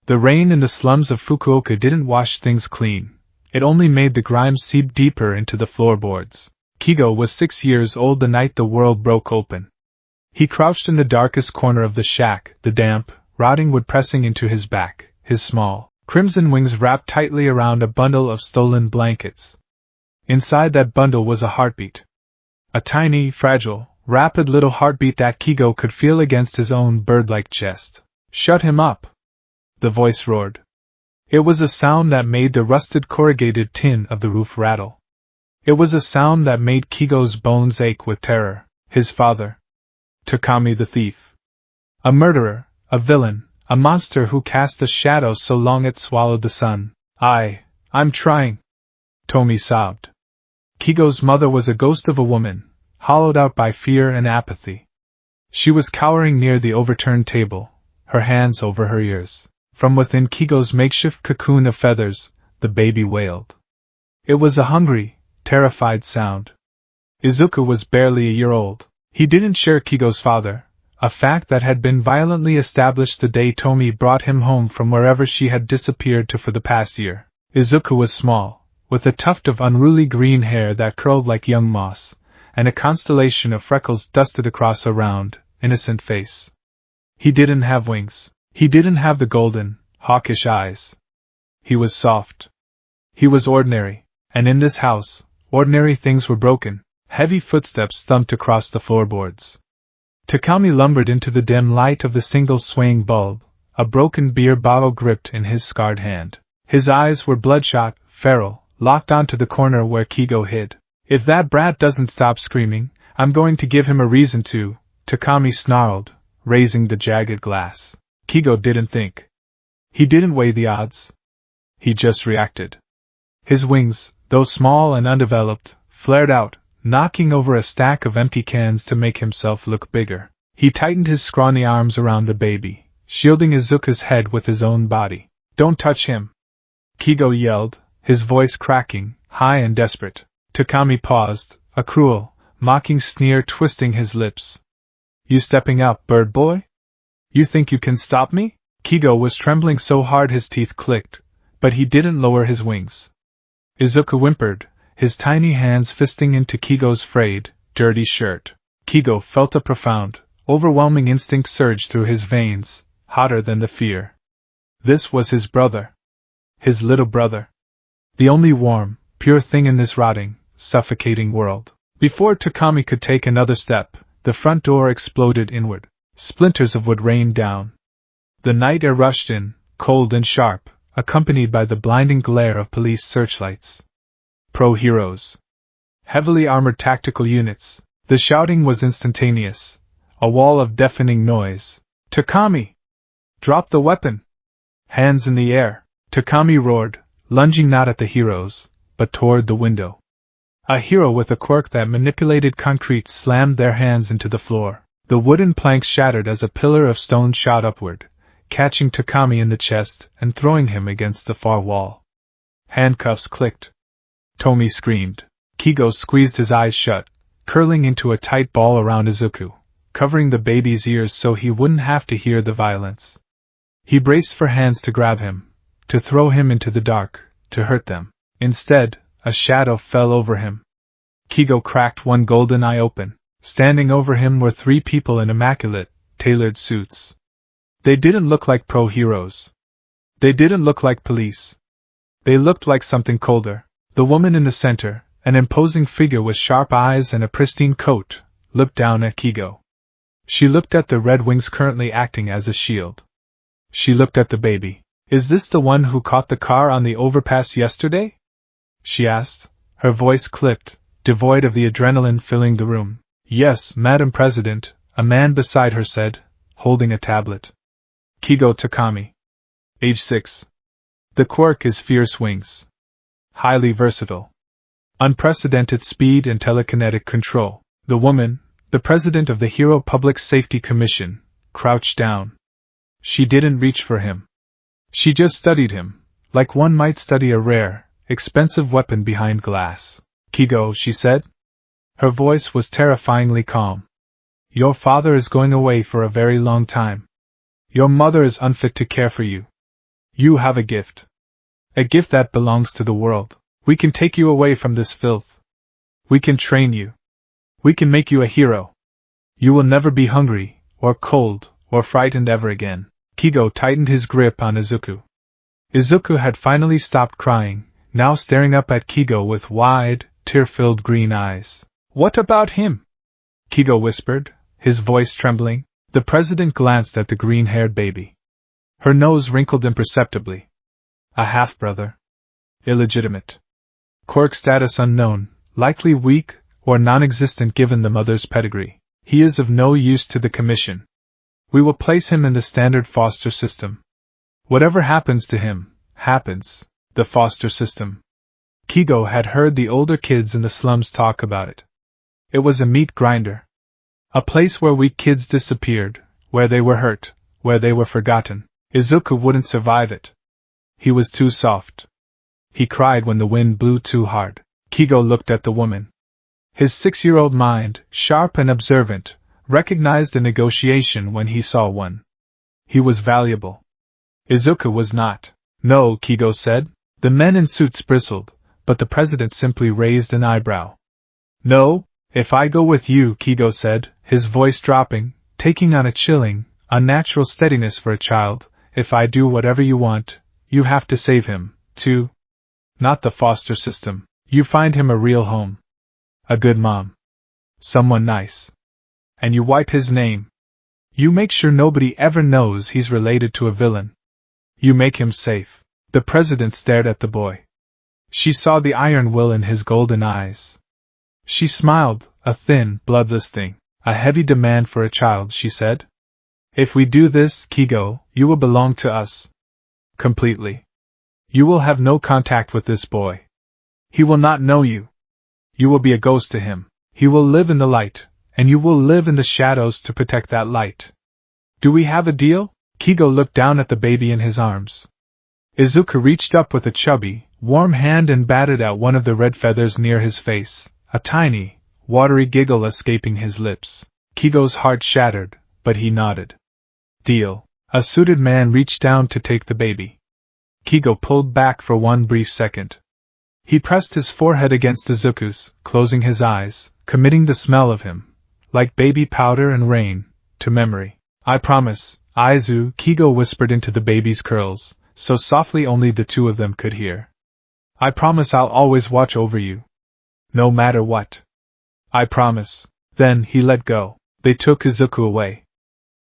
The rain in the slums of Fukuoka didn't wash things clean. It only made the grime seep deeper into the floorboards. Kigo was 6 years old the night the world broke open. He crouched in the darkest corner of the shack, the damp, rotting wood pressing into his back, his small, crimson wings wrapped tightly around a bundle of stolen blankets. Inside that bundle was a heartbeat. A tiny, fragile, rapid little heartbeat that Kigo could feel against his own bird-like chest. "Shut him up!" the voice roared. It was a sound that made the rusted corrugated tin of the roof rattle. It was a sound that made Kigo's bones ache with terror. His father. Takami the thief. A murderer, a villain, a monster who cast a shadow so long it swallowed the sun. I'm trying," Tomi sobbed. Kigo's mother was a ghost of a woman, hollowed out by fear and apathy. She was cowering near the overturned table, her hands over her ears. From within Kigo's makeshift cocoon of feathers, the baby wailed. It was a hungry, terrified sound. Izuku was barely a year old. He didn't share Kigo's father, a fact that had been violently established the day Tomi brought him home from wherever she had disappeared to for the past year. Izuku was small, with a tuft of unruly green hair that curled like young moss, and a constellation of freckles dusted across a round, innocent face. He didn't have wings. He didn't have the golden, hawkish eyes. He was soft. He was ordinary, and in this house, ordinary things were broken. Heavy footsteps thumped across the floorboards. Takami lumbered into the dim light of the single swaying bulb, a broken beer bottle gripped in his scarred hand. His eyes were bloodshot, feral, locked onto the corner where Kigo hid. "If that brat doesn't stop screaming, I'm going to give him a reason to," Takami snarled, raising the jagged glass. Kigo didn't think. He didn't weigh the odds. He just reacted. His wings, though small and undeveloped, flared out, knocking over a stack of empty cans to make himself look bigger. He tightened his scrawny arms around the baby, shielding Izuku's head with his own body. "Don't touch him!" Kigo yelled, his voice cracking, high and desperate. Takami paused, a cruel, mocking sneer twisting his lips. "You stepping up, bird boy? You think you can stop me?" Kigo was trembling so hard his teeth clicked, but he didn't lower his wings. Izuku whimpered, his tiny hands fisting into Kigo's frayed, dirty shirt. Kigo felt a profound, overwhelming instinct surge through his veins, hotter than the fear. This was his brother. His little brother. The only warm, pure thing in this rotting, suffocating world. Before Takami could take another step, the front door exploded inward. Splinters of wood rained down. The night air rushed in, cold and sharp, accompanied by the blinding glare of police searchlights. Pro-heroes. Heavily armored tactical units. The shouting was instantaneous. A wall of deafening noise. "Takami! Drop the weapon! Hands in the air!" Takami roared, lunging not at the heroes, but toward the window. A hero with a quirk that manipulated concrete slammed their hands into the floor. The wooden planks shattered as a pillar of stone shot upward, catching Takami in the chest and throwing him against the far wall. Handcuffs clicked. Tomi screamed. Kigo squeezed his eyes shut, curling into a tight ball around Izuku, covering the baby's ears so he wouldn't have to hear the violence. He braced for hands to grab him, to throw him into the dark, to hurt them. Instead, a shadow fell over him. Kigo cracked one golden eye open. Standing over him were 3 people in immaculate, tailored suits. They didn't look like pro-heroes. They didn't look like police. They looked like something colder. The woman in the center, an imposing figure with sharp eyes and a pristine coat, looked down at Kigo. She looked at the red wings currently acting as a shield. She looked at the baby. "Is this the one who caught the car on the overpass yesterday?" she asked, her voice clipped, devoid of the adrenaline filling the room. "Yes, Madam President," a man beside her said, holding a tablet. Kigo Takami. Age 6. The quirk is fierce wings. Highly versatile. Unprecedented speed and telekinetic control. The woman, the president of the Hero Public Safety Commission, crouched down. She didn't reach for him. She just studied him, like one might study a rare, expensive weapon behind glass. "Kigo," she said. Her voice was terrifyingly calm. "Your father is going away for a very long time. Your mother is unfit to care for you. You have a gift. A gift that belongs to the world. We can take you away from this filth. We can train you. We can make you a hero. You will never be hungry, or cold, or frightened ever again. Kigo tightened his grip on Izuku. Izuku had finally stopped crying, now staring up at Kigo with wide, tear-filled green eyes. What about him? Kigo whispered, his voice trembling. The president glanced at the green-haired baby. Her nose wrinkled imperceptibly. A half-brother. Illegitimate. Quirk status unknown, likely weak or non-existent given the mother's pedigree. He is of no use to the commission. We will place him in the standard foster system. Whatever happens to him, happens. The foster system. Kigo had heard the older kids in the slums talk about it. It was a meat grinder. A place where weak kids disappeared, where they were hurt, where they were forgotten. Izuku wouldn't survive it. He was too soft. He cried when the wind blew too hard. Kigo looked at the woman. His 6-year-old mind, sharp and observant, recognized a negotiation when he saw one. He was valuable. Izuku was not. No, Kigo said. The men in suits bristled, but the president simply raised an eyebrow. No, if I go with you, Kigo said, his voice dropping, taking on a chilling, unnatural steadiness for a child, if I do whatever you want, you have to save him, too. Not the foster system. You find him a real home. A good mom. Someone nice. And you wipe his name. You make sure nobody ever knows he's related to a villain. You make him safe. The president stared at the boy. She saw the iron will in his golden eyes. She smiled, a thin, bloodless thing. A heavy demand for a child, she said. If we do this, Kigo, you will belong to us. Completely. You will have no contact with this boy. He will not know you. You will be a ghost to him. He will live in the light, and you will live in the shadows to protect that light. Do we have a deal? Kigo looked down at the baby in his arms. Izuku reached up with a chubby, warm hand and batted at one of the red feathers near his face, a tiny, watery giggle escaping his lips. Kigo's heart shattered, but he nodded. Deal. A suited man reached down to take the baby. Kigo pulled back for one brief second. He pressed his forehead against Izuku's, closing his eyes, committing the smell of him, like baby powder and rain, to memory. I promise, Aizu, Kigo whispered into the baby's curls, so softly only the two of them could hear. I promise I'll always watch over you. No matter what. I promise. Then he let go. They took Izuku away.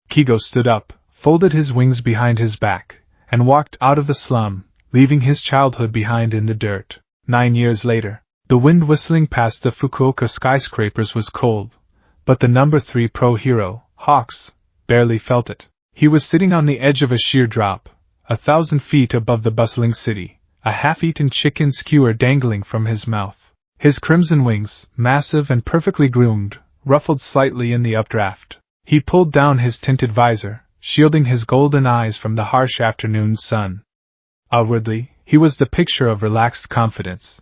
Kigo stood up, folded his wings behind his back, and walked out of the slum, leaving his childhood behind in the dirt. 9 years later, the wind whistling past the Fukuoka skyscrapers was cold, but the number 3 pro hero, Hawks, barely felt it. He was sitting on the edge of a sheer drop, 1,000 feet above the bustling city, a half-eaten chicken skewer dangling from his mouth. His crimson wings, massive and perfectly groomed, ruffled slightly in the updraft. He pulled down his tinted visor, shielding his golden eyes from the harsh afternoon sun. Outwardly, he was the picture of relaxed confidence.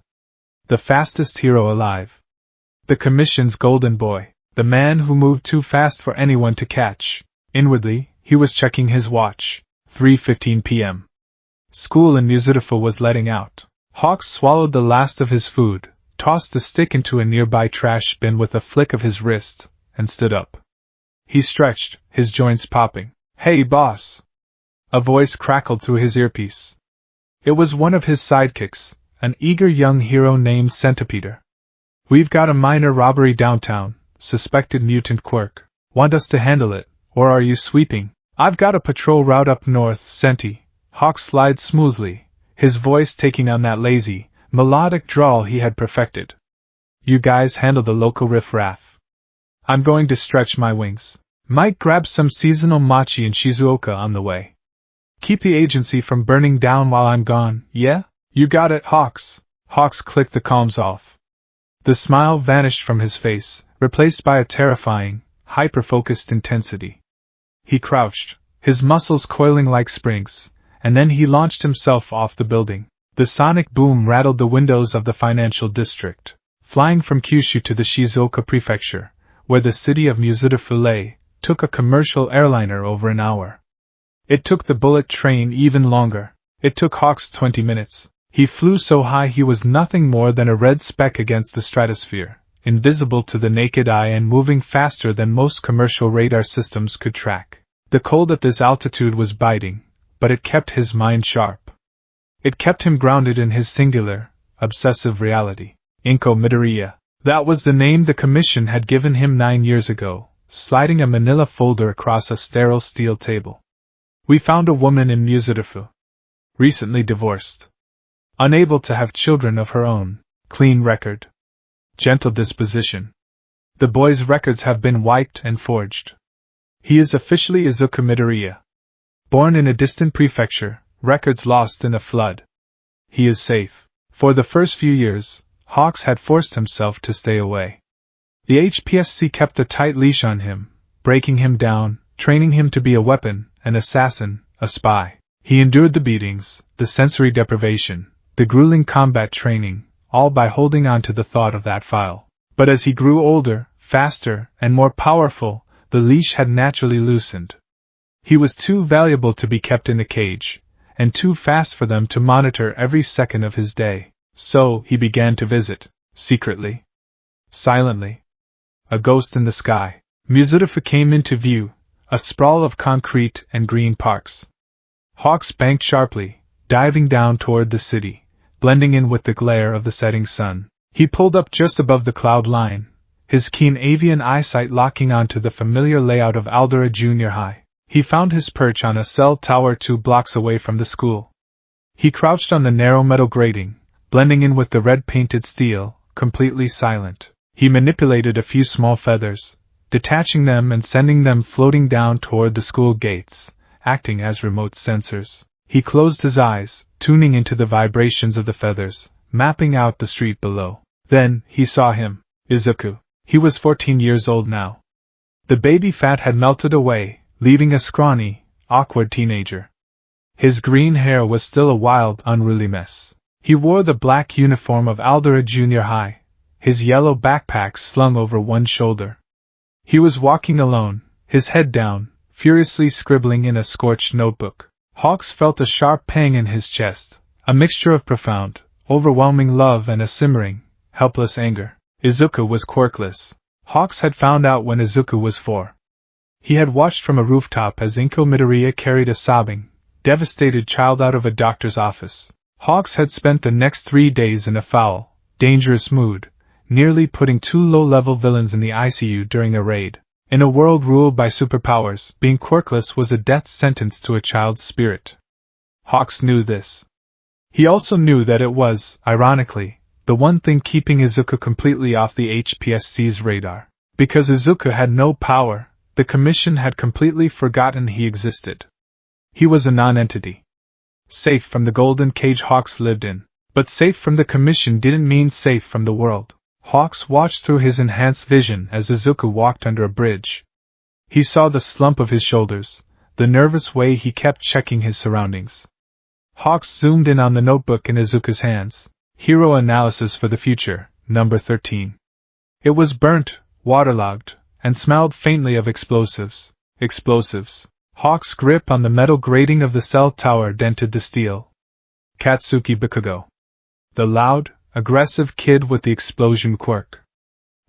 The fastest hero alive. The Commission's golden boy. The man who moved too fast for anyone to catch. Inwardly, he was checking his watch. 3:15 p.m. School in Muzidafu was letting out. Hawks swallowed the last of his food, tossed the stick into a nearby trash bin with a flick of his wrist, and stood up. He stretched, his joints popping. Hey, boss! A voice crackled through his earpiece. It was one of his sidekicks, an eager young hero named Centipeder. We've got a minor robbery downtown, suspected mutant Quirk. Want us to handle it, or are you sweeping? I've got a patrol route up north, Centi. Hawk slid smoothly, his voice taking on that lazy, melodic drawl he had perfected. You guys handle the local riff-raff. I'm going to stretch my wings. Might grab some seasonal machi in Shizuoka on the way. Keep the agency from burning down while I'm gone, yeah? You got it, Hawks. Hawks clicked the comms off. The smile vanished from his face, replaced by a terrifying, hyper-focused intensity. He crouched, his muscles coiling like springs, and then he launched himself off the building. The sonic boom rattled the windows of the financial district. Flying from Kyushu to the Shizuoka prefecture, where the city of Muzidafu lay, took a commercial airliner over an hour. It took the bullet train even longer. It took Hawks 20 minutes. He flew so high he was nothing more than a red speck against the stratosphere, invisible to the naked eye and moving faster than most commercial radar systems could track. The cold at this altitude was biting, but it kept his mind sharp. It kept him grounded in his singular, obsessive reality. Incometeria. That was the name the Commission had given him 9 years ago, sliding a manila folder across a sterile steel table. We found a woman in Musitifu. Recently divorced. Unable to have children of her own. Clean record. Gentle disposition. The boy's records have been wiped and forged. He is officially Izuku Midoriya. Born in a distant prefecture, records lost in a flood. He is safe. For the first few years, Hawks had forced himself to stay away. The HPSC kept a tight leash on him, breaking him down, training him to be a weapon, an assassin, a spy. He endured the beatings, the sensory deprivation, the grueling combat training, all by holding on to the thought of that file. But as he grew older, faster, and more powerful, the leash had naturally loosened. He was too valuable to be kept in a cage, and too fast for them to monitor every second of his day. So he began to visit, secretly, silently. A ghost in the sky. Musitifu came into view, a sprawl of concrete and green parks. Hawks banked sharply, diving down toward the city, blending in with the glare of the setting sun. He pulled up just above the cloud line, his keen avian eyesight locking onto the familiar layout of Aldera Junior High. He found his perch on a cell tower 2 blocks away from the school. He crouched on the narrow metal grating, blending in with the red-painted steel, completely silent. He manipulated a few small feathers, detaching them and sending them floating down toward the school gates, acting as remote sensors. He closed his eyes, tuning into the vibrations of the feathers, mapping out the street below. Then, he saw him, Izuku. He was 14 years old now. The baby fat had melted away, leaving a scrawny, awkward teenager. His green hair was still a wild, unruly mess. He wore the black uniform of Aldera Junior High, his yellow backpack slung over one shoulder. He was walking alone, his head down, furiously scribbling in a scorched notebook. Hawks felt a sharp pang in his chest, a mixture of profound, overwhelming love and a simmering, helpless anger. Izuku was quirkless. Hawks had found out when Izuku was 4. He had watched from a rooftop as Inko Midoriya carried a sobbing, devastated child out of a doctor's office. Hawks had spent the next 3 days in a foul, dangerous mood, nearly putting 2 low-level villains in the ICU during a raid. In a world ruled by superpowers, being quirkless was a death sentence to a child's spirit. Hawks knew this. He also knew that it was, ironically, the one thing keeping Izuku completely off the HPSC's radar. Because Izuku had no power, the Commission had completely forgotten he existed. He was a non-entity. Safe from the golden cage Hawks lived in. But safe from the Commission didn't mean safe from the world. Hawks watched through his enhanced vision as Izuku walked under a bridge. He saw the slump of his shoulders, the nervous way he kept checking his surroundings. Hawks zoomed in on the notebook in Izuku's hands. Hero Analysis for the Future, number 13. It was burnt, waterlogged, and smelled faintly of explosives. Explosives. Hawks' grip on the metal grating of the cell tower dented the steel. Katsuki Bakugo. The loud, aggressive kid with the explosion quirk.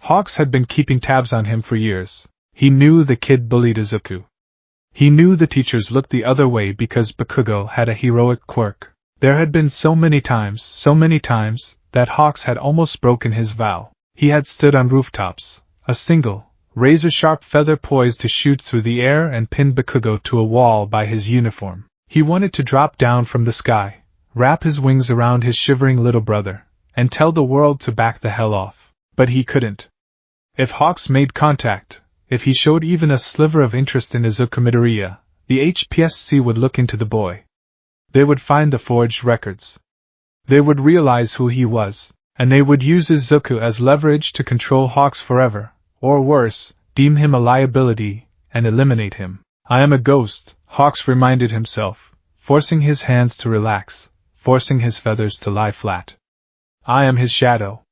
Hawks had been keeping tabs on him for years. He knew the kid bullied Izuku. He knew the teachers looked the other way because Bakugo had a heroic quirk. There had been so many times, that Hawks had almost broken his vow. He had stood on rooftops, a single, razor-sharp feather poised to shoot through the air and pinned Bakugo to a wall by his uniform. He wanted to drop down from the sky, wrap his wings around his shivering little brother, and tell the world to back the hell off. But he couldn't. If Hawks made contact, if he showed even a sliver of interest in Izuku Midoriya, the HPSC would look into the boy. They would find the forged records. They would realize who he was, and they would use Izuku as leverage to control Hawks forever, or worse, deem him a liability, and eliminate him. I am a ghost, Hawks reminded himself, forcing his hands to relax, forcing his feathers to lie flat. I am his shadow.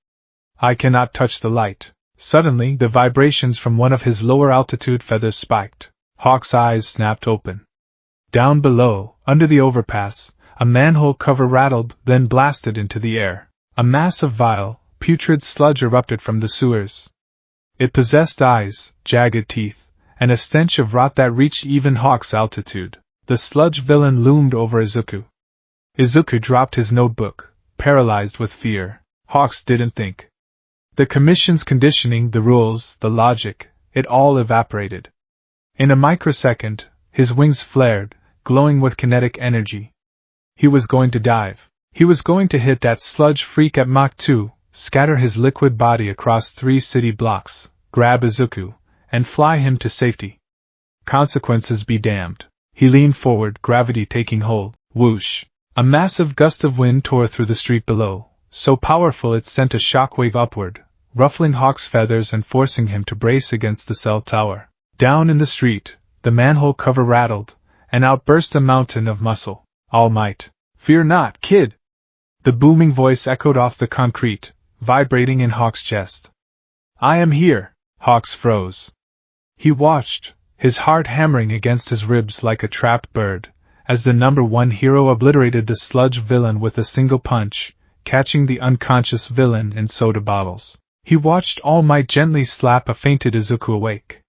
I cannot touch the light. Suddenly, the vibrations from one of his lower-altitude feathers spiked. Hawks' eyes snapped open. Down below, under the overpass, A manhole cover rattled, then blasted into the air. A mass of vile, putrid sludge erupted from the sewers. It possessed eyes, jagged teeth, and a stench of rot that reached even Hawk's altitude. The sludge villain loomed over Izuku. Izuku dropped his notebook, paralyzed with fear. Hawks didn't think. The Commission's conditioning, the rules, the logic, it all evaporated. In a microsecond, his wings flared, glowing with kinetic energy. He was going to dive. He was going to hit that sludge freak at Mach 2, scatter his liquid body across 3 city blocks, grab Izuku, and fly him to safety. Consequences be damned. He leaned forward, gravity taking hold. Whoosh! A massive gust of wind tore through the street below, so powerful it sent a shockwave upward, ruffling Hawk's feathers and forcing him to brace against the cell tower. Down in the street, the manhole cover rattled, and out burst a mountain of muscle. All Might. Fear not, kid! The booming voice echoed off the concrete, vibrating in Hawk's chest. I am here. Hawks froze. He watched, his heart hammering against his ribs like a trapped bird, as the number 1 hero obliterated the sludge villain with a single punch, catching the unconscious villain in soda bottles. He watched All Might gently slap a fainted Izuku awake.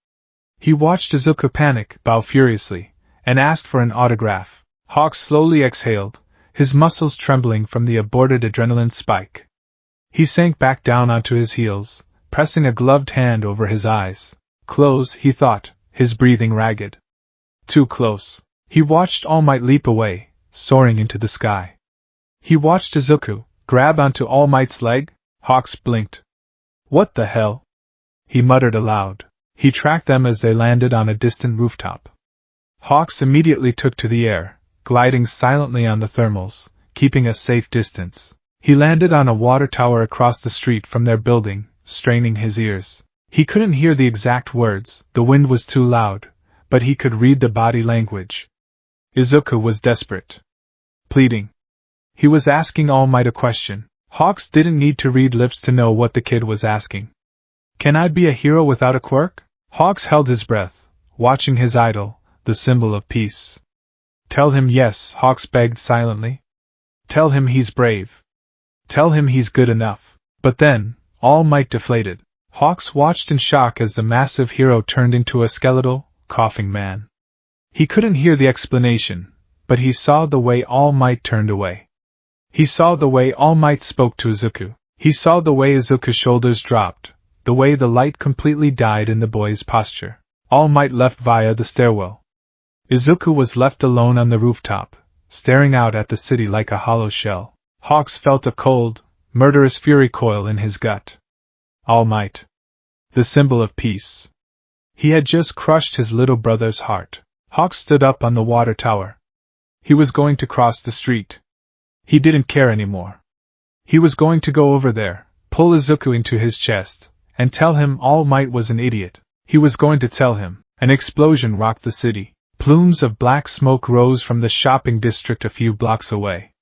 He watched Izuku panic, bow furiously, and ask for an autograph. Hawk slowly exhaled, his muscles trembling from the aborted adrenaline spike. He sank back down onto his heels, pressing a gloved hand over his eyes. Close, he thought, his breathing ragged. Too close. He watched All Might leap away, soaring into the sky. He watched Izuku grab onto All Might's leg. Hawks blinked. What the hell? He muttered aloud. He tracked them as they landed on a distant rooftop. Hawks immediately took to the air, gliding silently on the thermals, keeping a safe distance. He landed on a water tower across the street from their building, straining his ears. He couldn't hear the exact words, the wind was too loud, but he could read the body language. Izuku was desperate. Pleading. He was asking All Might a question. Hawks didn't need to read lips to know what the kid was asking. Can I be a hero without a quirk? Hawks held his breath, watching his idol, the symbol of peace. Tell him yes, Hawks begged silently. Tell him he's brave. Tell him he's good enough. But then, All Might deflated. Hawks watched in shock as the massive hero turned into a skeletal, coughing man. He couldn't hear the explanation, but he saw the way All Might turned away. He saw the way All Might spoke to Izuku. He saw the way Izuku's shoulders dropped, the way the light completely died in the boy's posture. All Might left via the stairwell. Izuku was left alone on the rooftop, staring out at the city like a hollow shell. Hawks felt a cold, murderous fury coil in his gut. All Might. The symbol of peace. He had just crushed his little brother's heart. Hawks stood up on the water tower. He was going to cross the street. He didn't care anymore. He was going to go over there, pull Izuku into his chest, and tell him All Might was an idiot. He was going to tell him. An explosion rocked the city. Plumes of black smoke rose from the shopping district a few blocks away.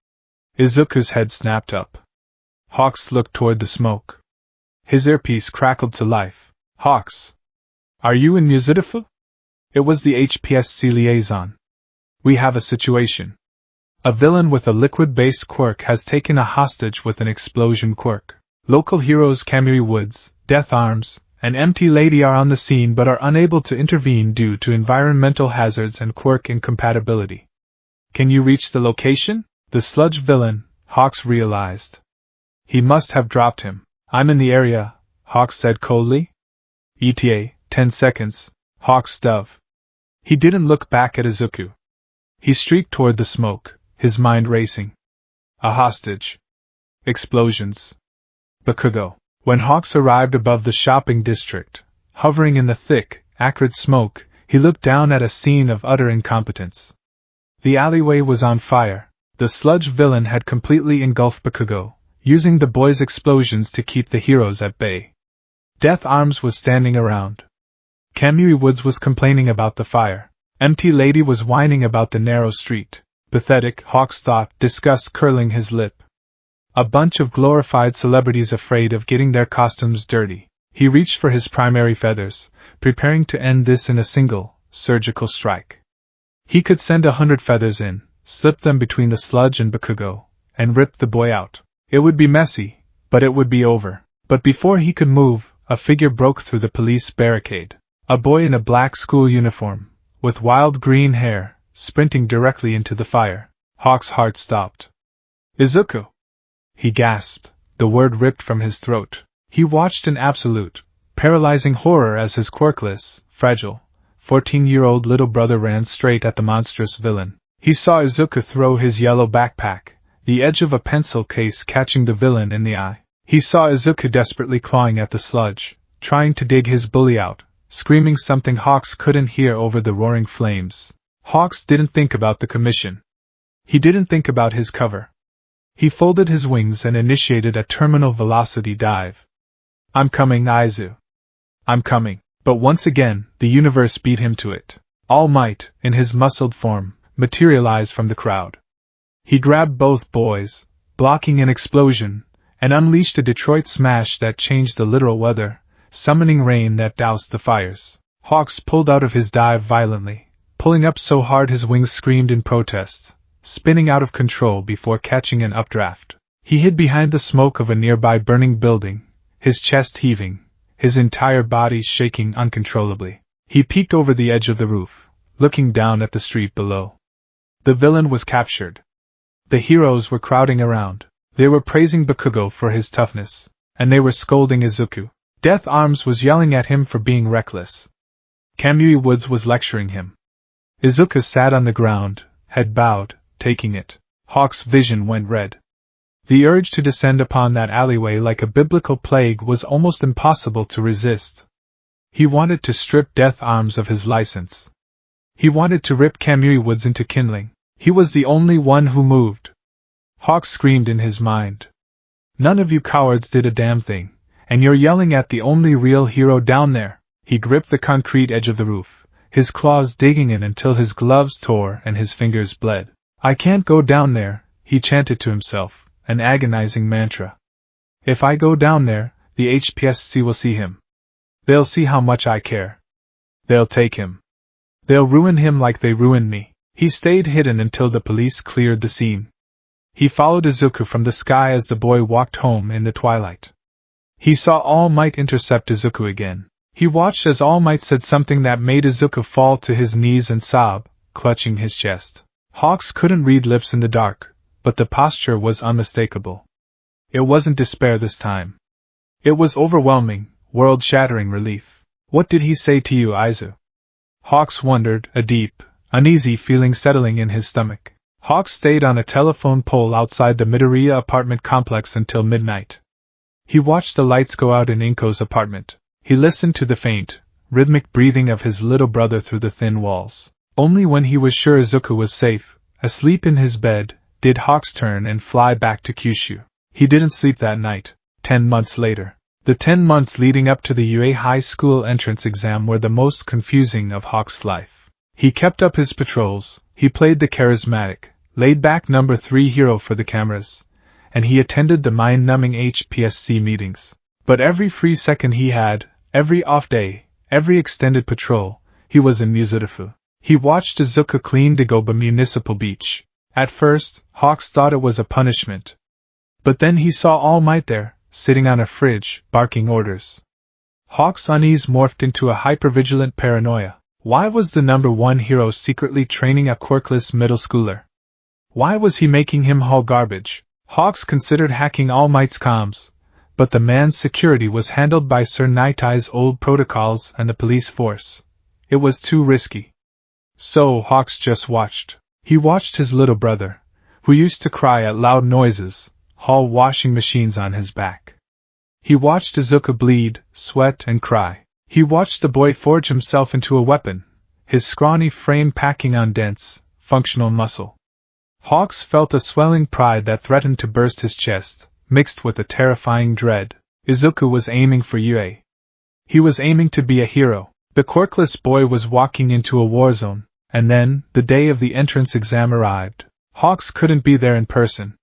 Izuku's head snapped up. Hawks looked toward the smoke. His earpiece crackled to life. Hawks. Are you in Musitifu? It was the HPSC liaison. We have a situation. A villain with a liquid-based quirk has taken a hostage with an explosion quirk. Local heroes Kamui Woods, Death Arms, and Empty Lady are on the scene but are unable to intervene due to environmental hazards and quirk incompatibility. Can you reach the location? The sludge villain, Hawks realized. He must have dropped him. I'm in the area, Hawks said coldly. ETA, 10 seconds, Hawks dove. He didn't look back at Izuku. He streaked toward the smoke, his mind racing. A hostage. Explosions. Bakugo. When Hawks arrived above the shopping district, hovering in the thick, acrid smoke, he looked down at a scene of utter incompetence. The alleyway was on fire. The sludge villain had completely engulfed Bakugo, using the boy's explosions to keep the heroes at bay. Death Arms was standing around. Kamui Woods was complaining about the fire. Empty Lady was whining about the narrow street. Pathetic, Hawks thought, disgust curling his lip. A bunch of glorified celebrities afraid of getting their costumes dirty. He reached for his primary feathers, preparing to end this in a single, surgical strike. He could send 100 feathers in, slipped them between the sludge and Bakugo, and ripped the boy out. It would be messy, but it would be over. But before he could move, a figure broke through the police barricade. A boy in a black school uniform, with wild green hair, sprinting directly into the fire. Hawk's heart stopped. "Izuku!" he gasped, the word ripped from his throat. He watched in absolute, paralyzing horror as his quirkless, fragile, 14-year-old little brother ran straight at the monstrous villain. He saw Izuku throw his yellow backpack, the edge of a pencil case catching the villain in the eye. He saw Izuku desperately clawing at the sludge, trying to dig his bully out, screaming something Hawks couldn't hear over the roaring flames. Hawks didn't think about the commission. He didn't think about his cover. He folded his wings and initiated a terminal velocity dive. "I'm coming, Aizu. I'm coming." But once again, the universe beat him to it. All Might, in his muscled form, materialized from the crowd. He grabbed both boys, blocking an explosion, and unleashed a Detroit smash that changed the literal weather, summoning rain that doused the fires. Hawks pulled out of his dive violently, pulling up so hard his wings screamed in protest, spinning out of control before catching an updraft. He hid behind the smoke of a nearby burning building, his chest heaving, his entire body shaking uncontrollably. He peeked over the edge of the roof, looking down at the street below. The villain was captured. The heroes were crowding around. They were praising Bakugo for his toughness, and they were scolding Izuku. Death Arms was yelling at him for being reckless. Kamui Woods was lecturing him. Izuku sat on the ground, head bowed, taking it. Hawk's vision went red. The urge to descend upon that alleyway like a biblical plague was almost impossible to resist. He wanted to strip Death Arms of his license. He wanted to rip Kamui Woods into kindling. He was the only one who moved. Hawk screamed in his mind. "None of you cowards did a damn thing, and you're yelling at the only real hero down there." He gripped the concrete edge of the roof, his claws digging in until his gloves tore and his fingers bled. "I can't go down there," he chanted to himself, an agonizing mantra. "If I go down there, the HPSC will see him. They'll see how much I care. They'll take him. They'll ruin him like they ruined me." He stayed hidden until the police cleared the scene. He followed Izuku from the sky as the boy walked home in the twilight. He saw All Might intercept Izuku again. He watched as All Might said something that made Izuku fall to his knees and sob, clutching his chest. Hawks couldn't read lips in the dark, but the posture was unmistakable. It wasn't despair this time. It was overwhelming, world-shattering relief. "What did he say to you, Aizu?" Hawks wondered, a deep, uneasy feeling settling in his stomach. Hawks stayed on a telephone pole outside the Midoriya apartment complex until midnight. He watched the lights go out in Inko's apartment. He listened to the faint, rhythmic breathing of his little brother through the thin walls. Only when he was sure Izuku was safe, asleep in his bed, did Hawks turn and fly back to Kyushu. He didn't sleep that night. 10 months later. The 10 months leading up to the UA High School entrance exam were the most confusing of Hawks' life. He kept up his patrols, he played the charismatic, laid-back number 3 hero for the cameras, and he attended the mind-numbing HPSC meetings. But every free second he had, every off day, every extended patrol, he was in Muzurifu. He watched Izuku clean Dagoba Municipal Beach. At first, Hawks thought it was a punishment. But then he saw All Might there, sitting on a fridge, barking orders. Hawks' unease morphed into a hypervigilant paranoia. Why was the number 1 hero secretly training a quirkless middle schooler? Why was he making him haul garbage? Hawks considered hacking All Might's comms, but the man's security was handled by Sir Nightie's old protocols and the police force. It was too risky. So Hawks just watched. He watched his little brother, who used to cry at loud noises, haul washing machines on his back. He watched Izuku bleed, sweat, and cry. He watched the boy forge himself into a weapon, his scrawny frame packing on dense, functional muscle. Hawks felt a swelling pride that threatened to burst his chest, mixed with a terrifying dread. Izuku was aiming for UA. He was aiming to be a hero. The quirkless boy was walking into a war zone, and then, the day of the entrance exam arrived. Hawks couldn't be there in person.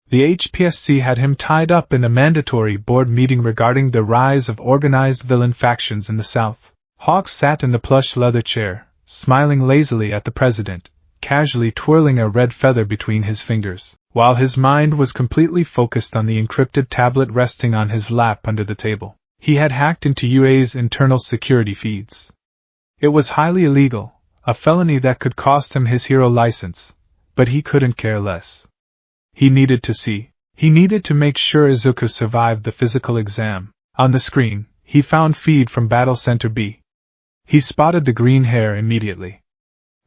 The HPSC had him tied up in a mandatory board meeting regarding the rise of organized villain factions in the South. Hawks sat in the plush leather chair, smiling lazily at the president, casually twirling a red feather between his fingers, while his mind was completely focused on the encrypted tablet resting on his lap under the table. He had hacked into UA's internal security feeds. It was highly illegal, a felony that could cost him his hero license, but he couldn't care less. He needed to see. He needed to make sure Izuku survived the physical exam. On the screen, he found feed from Battle Center B. He spotted the green hair immediately.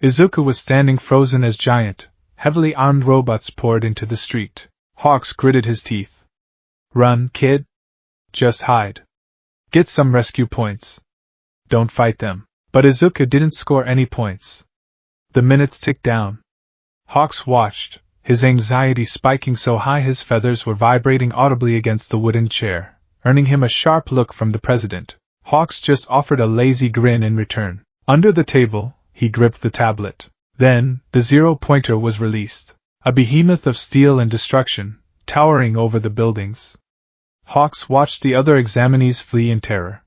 Izuku was standing frozen as giant, heavily armed robots poured into the street. Hawks gritted his teeth. Run, kid. Just hide. Get some rescue points. Don't fight them. But Izuku didn't score any points. The minutes ticked down. Hawks watched, his anxiety spiking so high his feathers were vibrating audibly against the wooden chair, earning him a sharp look from the president. Hawks just offered a lazy grin in return. Under the table, he gripped the tablet. Then, the zero-pointer was released. A behemoth of steel and destruction, towering over the buildings. Hawks watched the other examinees flee in terror.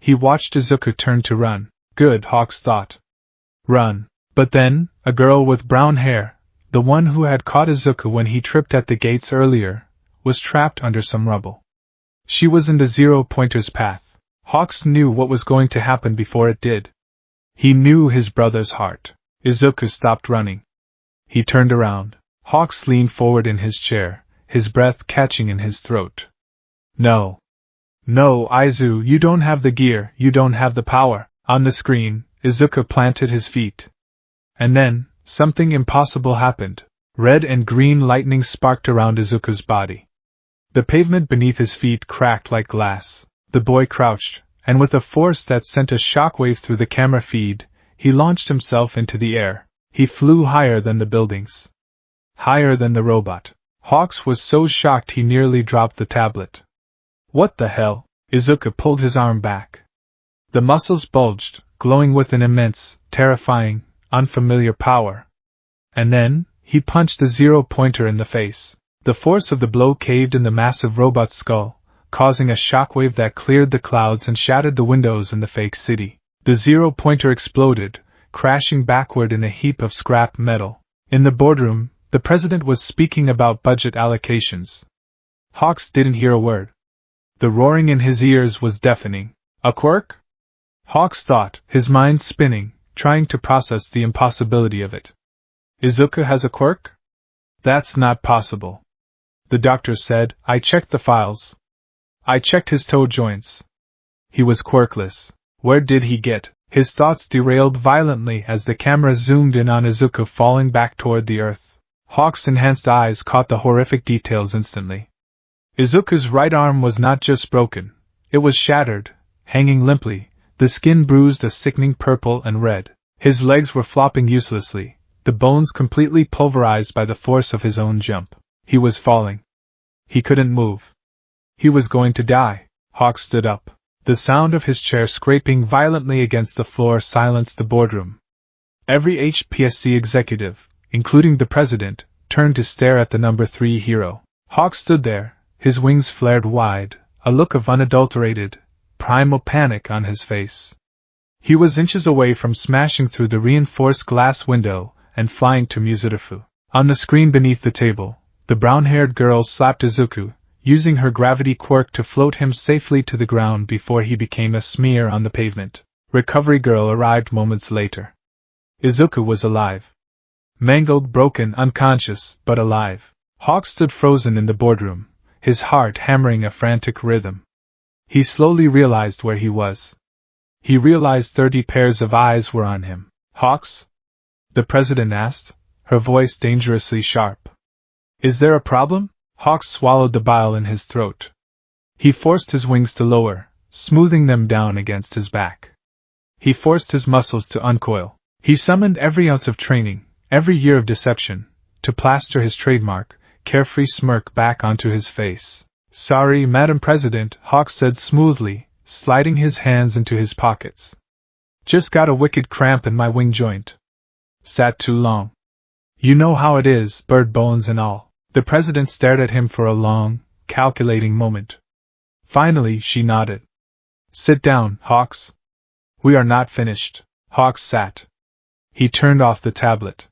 He watched Izuku turn to run. Good, Hawks thought. Run. But then, a girl with brown hair, the one who had caught Izuku when he tripped at the gates earlier, was trapped under some rubble. She was in the zero-pointer's path. Hawks knew what was going to happen before it did. He knew his brother's heart. Izuku stopped running. He turned around. Hawks leaned forward in his chair, his breath catching in his throat. No. No, Izu, you don't have the gear, you don't have the power. On the screen, Izuku planted his feet. And then, something impossible happened. Red and green lightning sparked around Izuku's body. The pavement beneath his feet cracked like glass. The boy crouched, and with a force that sent a shockwave through the camera feed, he launched himself into the air. He flew higher than the buildings. Higher than the robot. Hawks was so shocked he nearly dropped the tablet. What the hell? Izuku pulled his arm back. The muscles bulged, glowing with an immense, terrifying, unfamiliar power. And then, he punched the zero-pointer in the face. The force of the blow caved in the massive robot's skull, causing a shockwave that cleared the clouds and shattered the windows in the fake city. The zero-pointer exploded, crashing backward in a heap of scrap metal. In the boardroom, the president was speaking about budget allocations. Hawks didn't hear a word. The roaring in his ears was deafening. A quirk? Hawks thought, his mind spinning, trying to process the impossibility of it. Izuku has a quirk? That's not possible. The doctor said, I checked the files. I checked his toe joints. He was quirkless. Where did he get? His thoughts derailed violently as the camera zoomed in on Izuku falling back toward the earth. Hawks' enhanced eyes caught the horrific details instantly. Izuku's right arm was not just broken, it was shattered, hanging limply, the skin bruised a sickening purple and red. His legs were flopping uselessly, the bones completely pulverized by the force of his own jump. He was falling. He couldn't move. He was going to die. Hawks stood up. The sound of his chair scraping violently against the floor silenced the boardroom. Every HPSC executive, including the president, turned to stare at the number 3 hero. Hawks stood there, his wings flared wide, a look of unadulterated, primal panic on his face. He was inches away from smashing through the reinforced glass window and flying to Muzurifu. On the screen beneath the table, the brown-haired girl slapped Izuku, using her gravity quirk to float him safely to the ground before he became a smear on the pavement. Recovery girl arrived moments later. Izuku was alive. Mangled, broken, unconscious, but alive. Hawk stood frozen in the boardroom, his heart hammering a frantic rhythm. He slowly realized where he was. He realized 30 pairs of eyes were on him. Hawks? The president asked, her voice dangerously sharp. Is there a problem? Hawks swallowed the bile in his throat. He forced his wings to lower, smoothing them down against his back. He forced his muscles to uncoil. He summoned every ounce of training, every year of deception, to plaster his trademark, carefree smirk back onto his face. Sorry, Madam President, Hawks said smoothly, sliding his hands into his pockets. Just got a wicked cramp in my wing joint. Sat too long. You know how it is, bird bones and all. The president stared at him for a long, calculating moment. Finally, she nodded. Sit down, Hawks. We are not finished. Hawks sat. He turned off the tablet.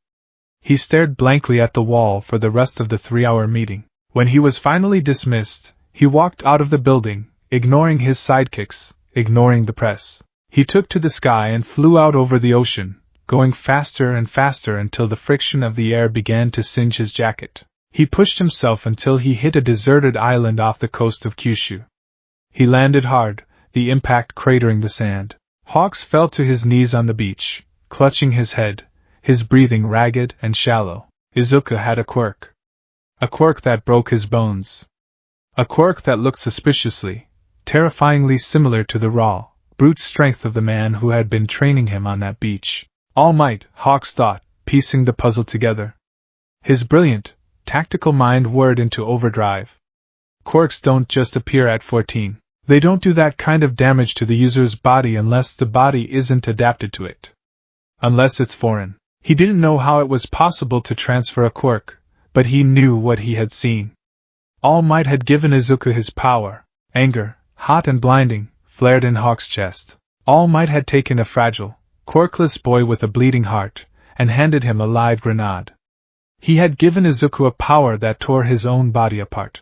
He stared blankly at the wall for the rest of the 3-hour meeting. When he was finally dismissed, he walked out of the building, ignoring his sidekicks, ignoring the press. He took to the sky and flew out over the ocean, going faster and faster until the friction of the air began to singe his jacket. He pushed himself until he hit a deserted island off the coast of Kyushu. He landed hard, the impact cratering the sand. Hawks fell to his knees on the beach, clutching his head, his breathing ragged and shallow. Izuku had a quirk. A quirk that broke his bones. A quirk that looked suspiciously, terrifyingly similar to the raw, brute strength of the man who had been training him on that beach. All might, Hawks thought, piecing the puzzle together. His brilliant, tactical mind whirred into overdrive. Quirks don't just appear at 14. They don't do that kind of damage to the user's body unless the body isn't adapted to it. Unless it's foreign. He didn't know how it was possible to transfer a quirk, but he knew what he had seen. All Might had given Izuku his power. Anger, hot and blinding, flared in Hawk's chest. All Might had taken a fragile, quirkless boy with a bleeding heart, and handed him a live grenade. He had given Izuku a power that tore his own body apart.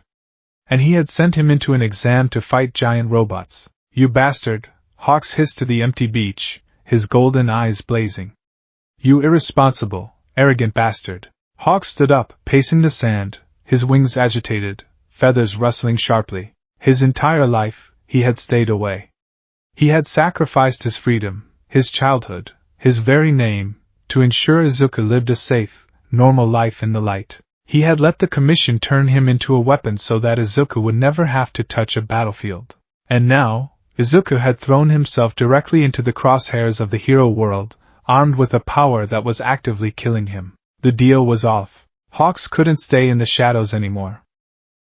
And he had sent him into an exam to fight giant robots. You bastard, Hawks hissed to the empty beach, his golden eyes blazing. You irresponsible, arrogant bastard. Hawks stood up, pacing the sand, his wings agitated, feathers rustling sharply. His entire life, he had stayed away. He had sacrificed his freedom, his childhood, his very name, to ensure Izuku lived a safe, normal life in the light. He had let the Commission turn him into a weapon so that Izuku would never have to touch a battlefield. And now, Izuku had thrown himself directly into the crosshairs of the hero world, armed with a power that was actively killing him. The deal was off. Hawks couldn't stay in the shadows anymore.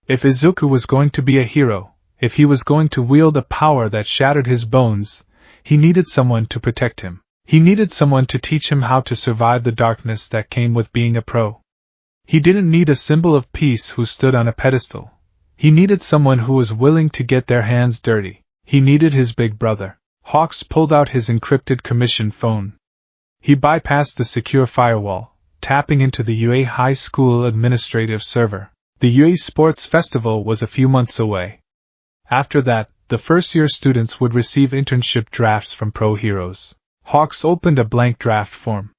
If Izuku was going to be a hero, if he was going to wield a power that shattered his bones, he needed someone to protect him. He needed someone to teach him how to survive the darkness that came with being a pro. He didn't need a symbol of peace who stood on a pedestal. He needed someone who was willing to get their hands dirty. He needed his big brother. Hawks pulled out his encrypted Commission phone. He bypassed the secure firewall, tapping into the UA High School administrative server. The UA Sports Festival was a few months away. After that, the first-year students would receive internship drafts from pro heroes. Hawks opened a blank draft form.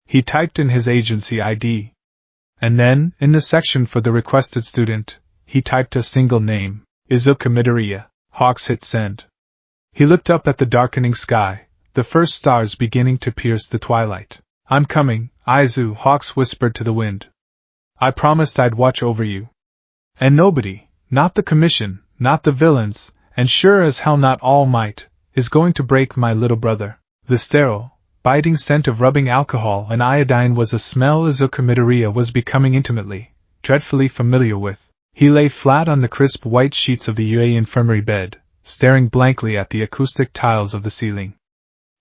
He typed in his agency ID. And then, in the section for the requested student, he typed a single name, Izuku Midoriya. Hawks hit send. He looked up at the darkening sky, the first stars beginning to pierce the twilight. I'm coming, Izu, Hawks whispered to the wind. I promised I'd watch over you. And nobody, not the Commission, not the villains, and sure as hell not All Might, is going to break my little brother. The sterile, biting scent of rubbing alcohol and iodine was a smell Izuku Midoriya was becoming intimately, dreadfully familiar with. He lay flat on the crisp white sheets of the UA infirmary bed, staring blankly at the acoustic tiles of the ceiling.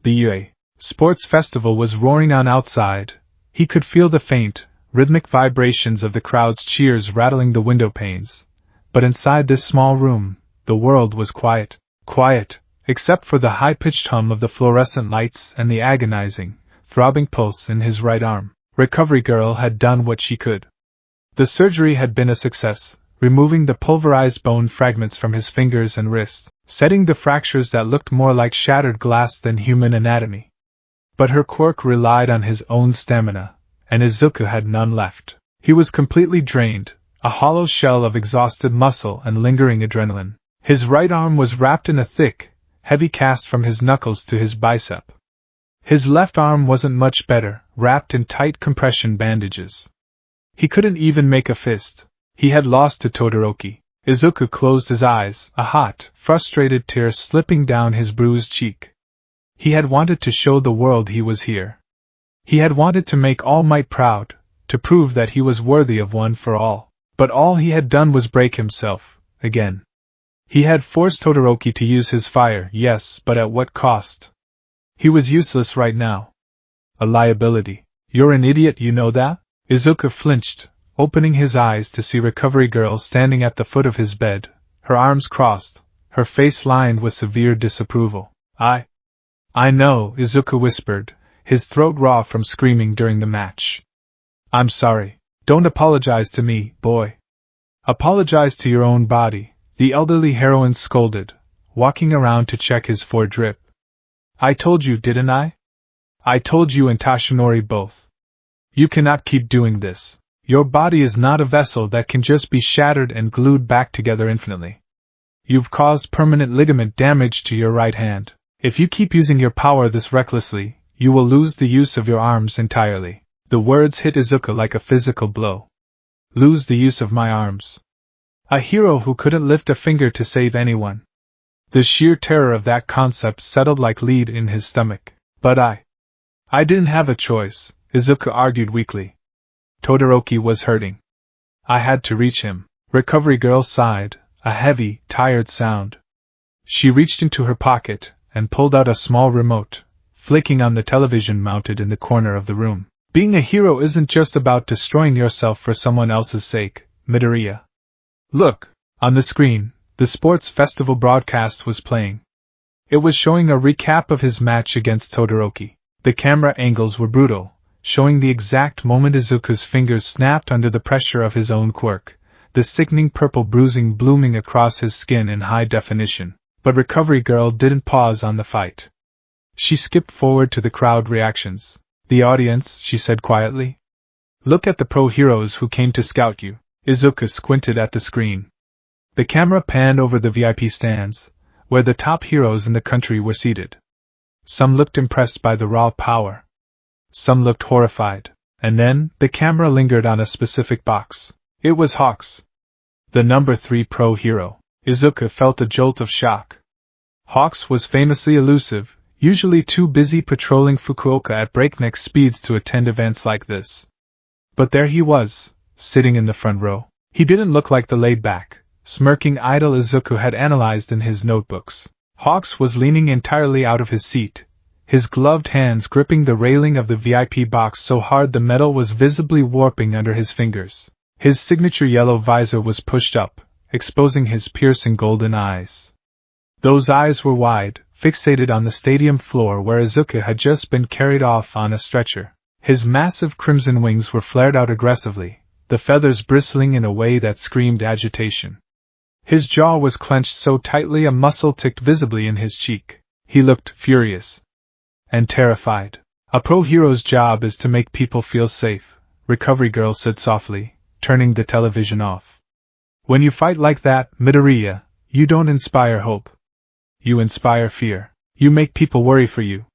The UA Sports Festival was roaring on outside. He could feel the faint, rhythmic vibrations of the crowd's cheers rattling the window panes. But inside this small room, the world was quiet. Quiet, except for the high-pitched hum of the fluorescent lights and the agonizing, throbbing pulse in his right arm. Recovery Girl had done what she could. The surgery had been a success, removing the pulverized bone fragments from his fingers and wrists, setting the fractures that looked more like shattered glass than human anatomy. But her quirk relied on his own stamina, and Izuku had none left. He was completely drained, a hollow shell of exhausted muscle and lingering adrenaline. His right arm was wrapped in a thick, heavy cast from his knuckles to his bicep. His left arm wasn't much better, wrapped in tight compression bandages. He couldn't even make a fist. He had lost to Todoroki. Izuku closed his eyes, a hot, frustrated tear slipping down his bruised cheek. He had wanted to show the world he was here. He had wanted to make All Might proud, to prove that he was worthy of one for all. But all he had done was break himself, again. He had forced Todoroki to use his fire, yes, but at what cost? He was useless right now. A liability. You're an idiot, you know that? Izuku flinched, opening his eyes to see Recovery Girl standing at the foot of his bed, her arms crossed, her face lined with severe disapproval. I know, Izuku whispered, his throat raw from screaming during the match. I'm sorry. Don't apologize to me, boy. Apologize to your own body, the elderly heroine scolded, walking around to check his foredrip. I told you, didn't I? I told you and Tashinori both. You cannot keep doing this. Your body is not a vessel that can just be shattered and glued back together infinitely. You've caused permanent ligament damage to your right hand. If you keep using your power this recklessly, you will lose the use of your arms entirely. The words hit Izuku like a physical blow. Lose the use of my arms. A hero who couldn't lift a finger to save anyone. The sheer terror of that concept settled like lead in his stomach. But I didn't have a choice, Izuku argued weakly. Todoroki was hurting. I had to reach him. Recovery Girl sighed, a heavy, tired sound. She reached into her pocket and pulled out a small remote, flicking on the television mounted in the corner of the room. Being a hero isn't just about destroying yourself for someone else's sake, Midoriya. Look, on the screen, the sports festival broadcast was playing. It was showing a recap of his match against Todoroki. The camera angles were brutal, showing the exact moment Izuku's fingers snapped under the pressure of his own quirk, the sickening purple bruising blooming across his skin in high definition. But Recovery Girl didn't pause on the fight. She skipped forward to the crowd reactions. The audience, she said quietly. Look at the pro heroes who came to scout you. Izuku squinted at the screen. The camera panned over the VIP stands, where the top heroes in the country were seated. Some looked impressed by the raw power. Some looked horrified, and then the camera lingered on a specific box. It was Hawks. The number 3 pro hero. Izuku felt a jolt of shock. Hawks was famously elusive, usually too busy patrolling Fukuoka at breakneck speeds to attend events like this. But there he was, sitting in the front row. He didn't look like the laid-back, smirking idol Izuku had analyzed in his notebooks. Hawks was leaning entirely out of his seat, his gloved hands gripping the railing of the VIP box so hard the metal was visibly warping under his fingers. His signature yellow visor was pushed up, exposing his piercing golden eyes. Those eyes were wide, fixated on the stadium floor where Izuku had just been carried off on a stretcher. His massive crimson wings were flared out aggressively, the feathers bristling in a way that screamed agitation. His jaw was clenched so tightly a muscle ticked visibly in his cheek. He looked furious and terrified. A pro hero's job is to make people feel safe, Recovery Girl said softly, turning the television off. When you fight like that, Midoriya, you don't inspire hope. You inspire fear. You make people worry for you.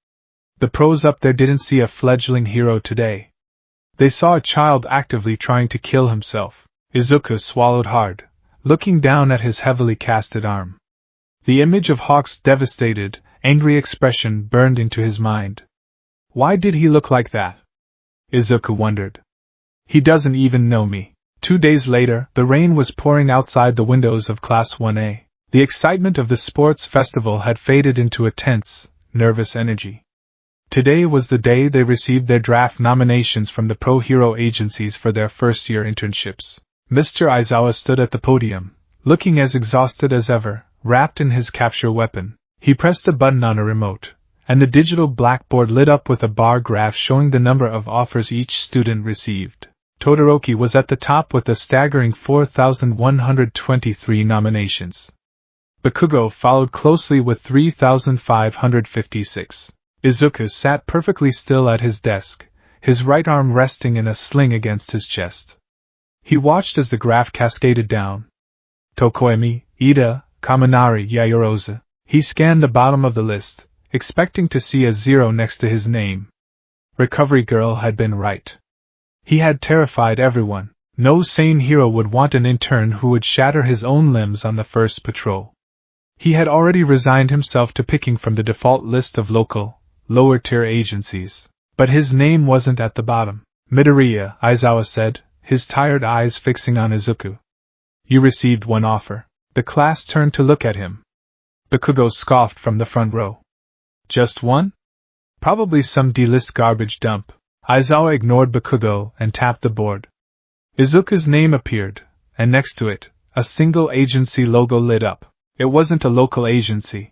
The pros up there didn't see a fledgling hero today. They saw a child actively trying to kill himself. Izuku swallowed hard, looking down at his heavily casted arm. The image of Hawk's devastated, angry expression burned into his mind. Why did he look like that? Izuku wondered. He doesn't even know me. 2 days later, the rain was pouring outside the windows of Class 1A. The excitement of the sports festival had faded into a tense, nervous energy. Today was the day they received their draft nominations from the pro hero agencies for their first-year internships. Mr. Aizawa stood at the podium, looking as exhausted as ever, wrapped in his capture weapon. He pressed a button on a remote, and the digital blackboard lit up with a bar graph showing the number of offers each student received. Todoroki was at the top with a staggering 4,123 nominations. Bakugo followed closely with 3,556. Izuku sat perfectly still at his desk, his right arm resting in a sling against his chest. He watched as the graph cascaded down. Tokoemi, Ida, Kaminari, Yaoyorozu. He scanned the bottom of the list, expecting to see a 0 next to his name. Recovery Girl had been right. He had terrified everyone. No sane hero would want an intern who would shatter his own limbs on the first patrol. He had already resigned himself to picking from the default list of local, lower-tier agencies. But his name wasn't at the bottom. Midoriya, Aizawa said, his tired eyes fixing on Izuku. You received one offer. The class turned to look at him. Bakugo scoffed from the front row. Just one? Probably some D-list garbage dump. Aizawa ignored Bakugo and tapped the board. Izuku's name appeared, and next to it, a single agency logo lit up. It wasn't a local agency.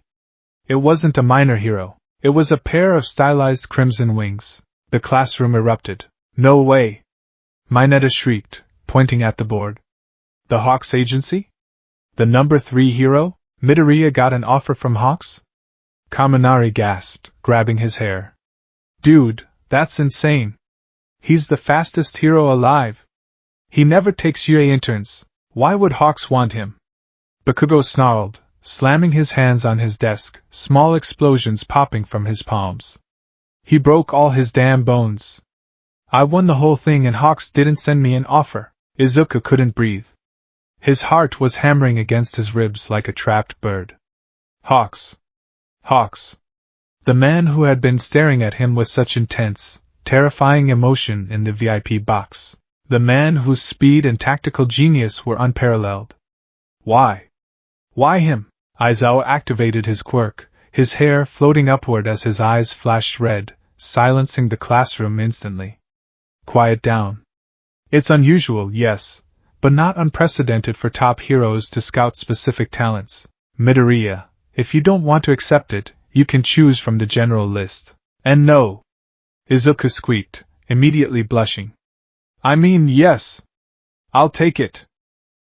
It wasn't a minor hero. It was a pair of stylized crimson wings. The classroom erupted. No way! Mineta shrieked, pointing at the board. The Hawks Agency? The number 3 hero? Midoriya got an offer from Hawks? Kaminari gasped, grabbing his hair. Dude, that's insane. He's the fastest hero alive. He never takes UA interns. Why would Hawks want him? Bakugo snarled, slamming his hands on his desk, small explosions popping from his palms. He broke all his damn bones. I won the whole thing and Hawks didn't send me an offer. Izuku couldn't breathe. His heart was hammering against his ribs like a trapped bird. Hawks. Hawks. The man who had been staring at him with such intense, terrifying emotion in the VIP box. The man whose speed and tactical genius were unparalleled. Why? Why him? Aizawa activated his quirk, his hair floating upward as his eyes flashed red, silencing the classroom instantly. Quiet down. It's unusual, yes, but not unprecedented for top heroes to scout specific talents. Midoriya, if you don't want to accept it, you can choose from the general list. And no! Izuku squeaked, immediately blushing. I mean, yes. I'll take it.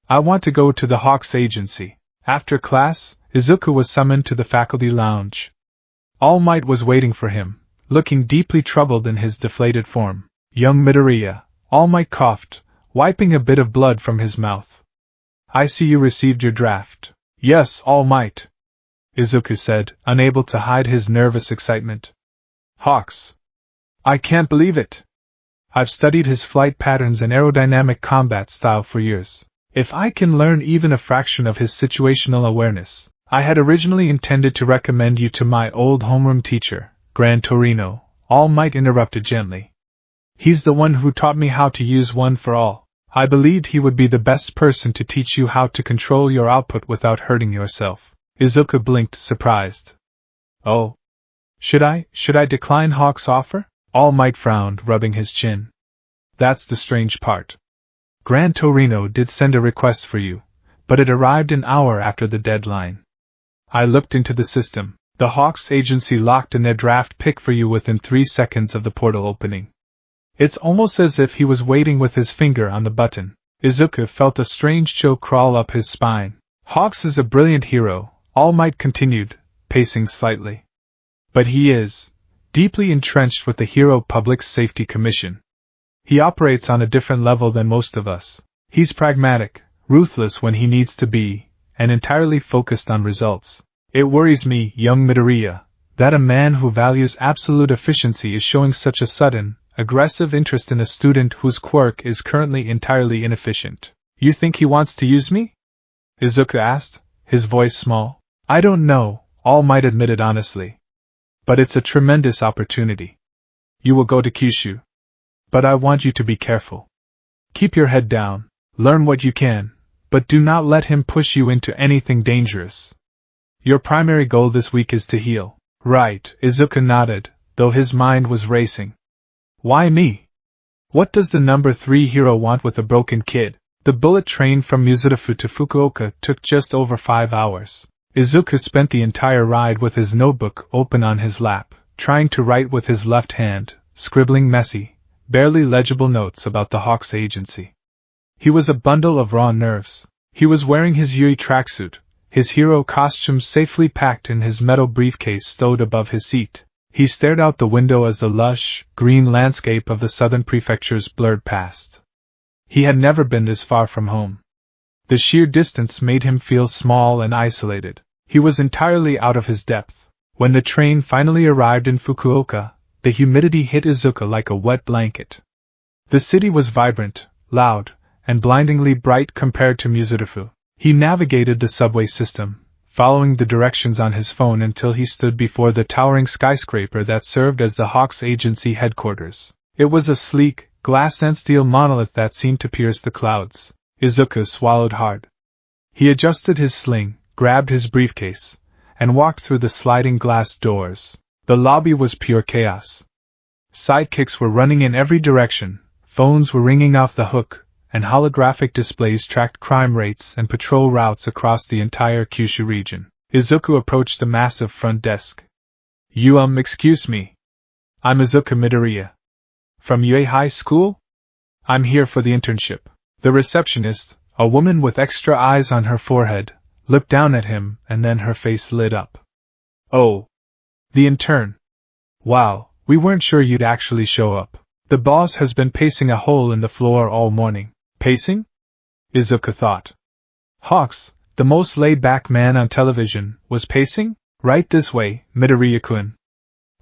I want to go to the Hawks Agency. After class, Izuku was summoned to the faculty lounge. All Might was waiting for him, looking deeply troubled in his deflated form. Young Midoriya, All Might coughed, wiping a bit of blood from his mouth. I see you received your draft. Yes, All Might, Izuku said, unable to hide his nervous excitement. Hawks. I can't believe it. I've studied his flight patterns and aerodynamic combat style for years. If I can learn even a fraction of his situational awareness, I had originally intended to recommend you to my old homeroom teacher, Gran Torino, All Might interrupted gently. He's the one who taught me how to use One for All. I believed he would be the best person to teach you how to control your output without hurting yourself. Izuku blinked, surprised. Oh. Should I decline Hawk's offer? All Might frowned, rubbing his chin. That's the strange part. Gran Torino did send a request for you, but it arrived an hour after the deadline. I looked into the system. The Hawks Agency locked in their draft pick for you within 3 seconds of the portal opening. It's almost as if he was waiting with his finger on the button. Izuku felt a strange chill crawl up his spine. Hawks is a brilliant hero, All Might continued, pacing slightly. But he is deeply entrenched with the Hero Public Safety Commission. He operates on a different level than most of us. He's pragmatic, ruthless when he needs to be, and entirely focused on results. It worries me, young Midoriya, that a man who values absolute efficiency is showing such a sudden, aggressive interest in a student whose quirk is currently entirely inefficient. You think he wants to use me? Izuku asked, his voice small. I don't know, All Might admitted honestly. But it's a tremendous opportunity. You will go to Kyushu. But I want you to be careful. Keep your head down, learn what you can, but do not let him push you into anything dangerous. Your primary goal this week is to heal. Right, Izuku nodded, though his mind was racing. Why me? What does the number 3 hero want with a broken kid? The bullet train from Muzurafu to Fukuoka took just over 5 hours. Izuku spent the entire ride with his notebook open on his lap, trying to write with his left hand, scribbling messy, barely legible notes about the Hawks Agency. He was a bundle of raw nerves. He was wearing his Yui tracksuit, his hero costume safely packed in his metal briefcase stowed above his seat. He stared out the window as the lush, green landscape of the southern prefectures blurred past. He had never been this far from home. The sheer distance made him feel small and isolated. He was entirely out of his depth. When the train finally arrived in Fukuoka, the humidity hit Izuku like a wet blanket. The city was vibrant, loud, and blindingly bright compared to Muzurafu. He navigated the subway system, following the directions on his phone until he stood before the towering skyscraper that served as the Hawks Agency headquarters. It was a sleek, glass and steel monolith that seemed to pierce the clouds. Izuku swallowed hard. He adjusted his sling, grabbed his briefcase, and walked through the sliding glass doors. The lobby was pure chaos. Sidekicks were running in every direction, phones were ringing off the hook, and holographic displays tracked crime rates and patrol routes across the entire Kyushu region. Izuku approached the massive front desk. Excuse me. I'm Izuku Midoriya. From UA High School? I'm here for the internship. The receptionist, a woman with extra eyes on her forehead, looked down at him and then her face lit up. Oh. The intern. Wow, we weren't sure you'd actually show up. The boss has been pacing a hole in the floor all morning. Pacing? Izuku thought. Hawks, the most laid-back man on television, was pacing? Right this way, Midoriya-kun.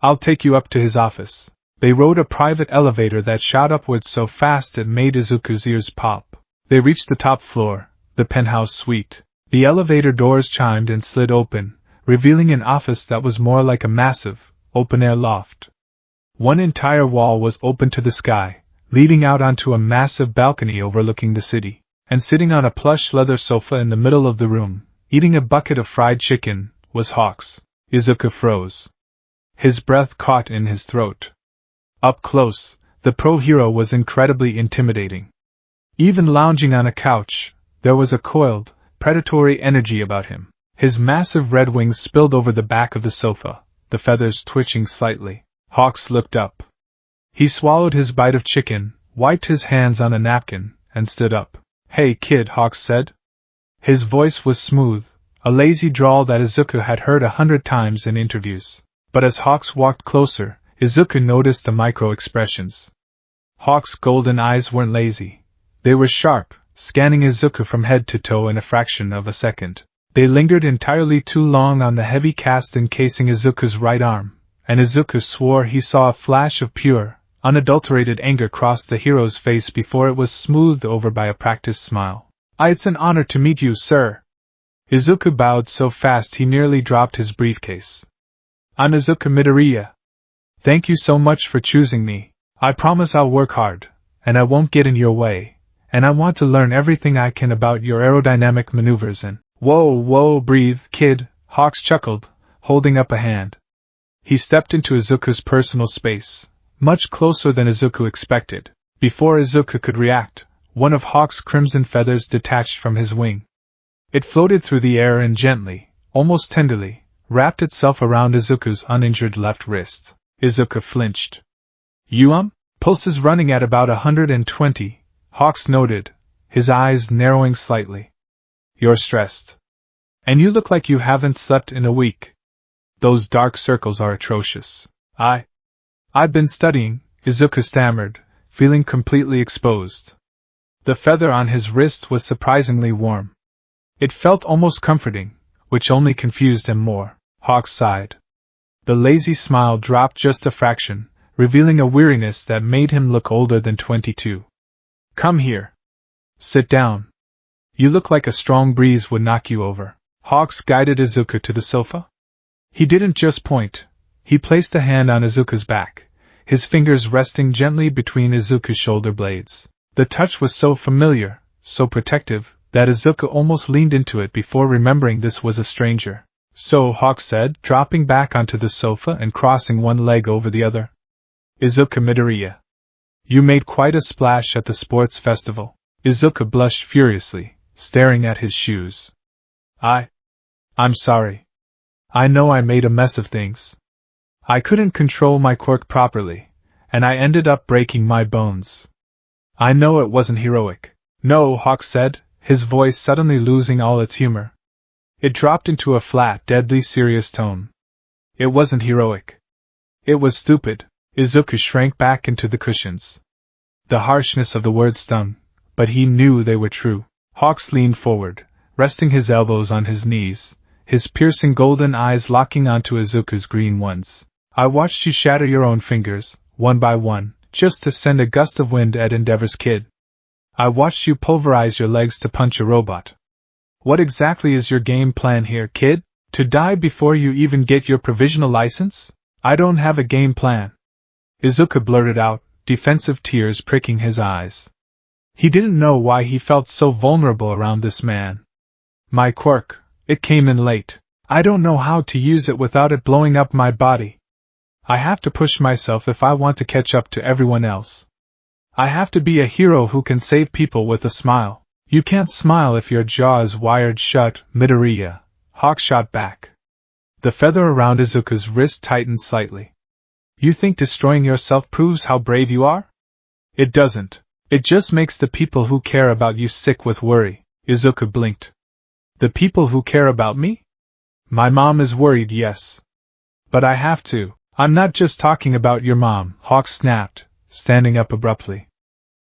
I'll take you up to his office. They rode a private elevator that shot upwards so fast it made Izuku's ears pop. They reached the top floor, the penthouse suite. The elevator doors chimed and slid open, revealing an office that was more like a massive, open-air loft. One entire wall was open to the sky, leading out onto a massive balcony overlooking the city. And sitting on a plush leather sofa in the middle of the room, eating a bucket of fried chicken, was Hawks. Izuku froze. His breath caught in his throat. Up close, the pro-hero was incredibly intimidating. Even lounging on a couch, there was a coiled, predatory energy about him. His massive red wings spilled over the back of the sofa, the feathers twitching slightly. Hawks looked up. He swallowed his bite of chicken, wiped his hands on a napkin, and stood up. Hey kid, Hawks said. His voice was smooth, a lazy drawl that Izuku had heard 100 times in interviews. But as Hawks walked closer, Izuku noticed the micro-expressions. Hawks' golden eyes weren't lazy. They were sharp, scanning Izuku from head to toe in a fraction of a second. They lingered entirely too long on the heavy cast encasing Izuku's right arm, and Izuku swore he saw a flash of pure, unadulterated anger crossed the hero's face before it was smoothed over by a practiced smile. It's an honor to meet you, sir. Izuku bowed so fast he nearly dropped his briefcase. I'm Izuku Midoriya. Thank you so much for choosing me. I promise I'll work hard, and I won't get in your way, and I want to learn everything I can about your aerodynamic maneuvers and— Whoa, breathe, kid, Hawks chuckled, holding up a hand. He stepped into Izuku's personal space, much closer than Izuku expected. Before Izuku could react, one of Hawk's crimson feathers detached from his wing. It floated through the air and gently, almost tenderly, wrapped itself around Izuku's uninjured left wrist. Izuku flinched. Pulses running at about 120, Hawks noted, his eyes narrowing slightly. You're stressed. And you look like you haven't slept in a week. Those dark circles are atrocious. I've been studying, Izuku stammered, feeling completely exposed. The feather on his wrist was surprisingly warm. It felt almost comforting, which only confused him more. Hawks sighed. The lazy smile dropped just a fraction, revealing a weariness that made him look older than 22. Come here. Sit down. You look like a strong breeze would knock you over. Hawks guided Izuku to the sofa. He didn't just point. He placed a hand on Izuku's back, his fingers resting gently between Izuku's shoulder blades. The touch was so familiar, so protective, that Izuku almost leaned into it before remembering this was a stranger. So, Hawks said, dropping back onto the sofa and crossing one leg over the other. Izuku Midoriya. You made quite a splash at the sports festival. Izuku blushed furiously, staring at his shoes. I'm sorry. I know I made a mess of things. I couldn't control my quirk properly, and I ended up breaking my bones. I know it wasn't heroic. No, Hawks said, his voice suddenly losing all its humor. It dropped into a flat, deadly serious tone. It wasn't heroic. It was stupid. Izuku shrank back into the cushions. The harshness of the words stung, but he knew they were true. Hawks leaned forward, resting his elbows on his knees, his piercing golden eyes locking onto Izuku's green ones. I watched you shatter your own fingers, one by one, just to send a gust of wind at Endeavor's kid. I watched you pulverize your legs to punch a robot. What exactly is your game plan here, kid? To die before you even get your provisional license? I don't have a game plan. Izuku blurted out, defensive tears pricking his eyes. He didn't know why he felt so vulnerable around this man. My quirk, it came in late. I don't know how to use it without it blowing up my body. I have to push myself if I want to catch up to everyone else. I have to be a hero who can save people with a smile. You can't smile if your jaw is wired shut, Midoriya. Hawk shot back. The feather around Izuku's wrist tightened slightly. You think destroying yourself proves how brave you are? It doesn't. It just makes the people who care about you sick with worry. Izuku blinked. The people who care about me? My mom is worried, yes. But I have to. I'm not just talking about your mom, Hawks snapped, standing up abruptly.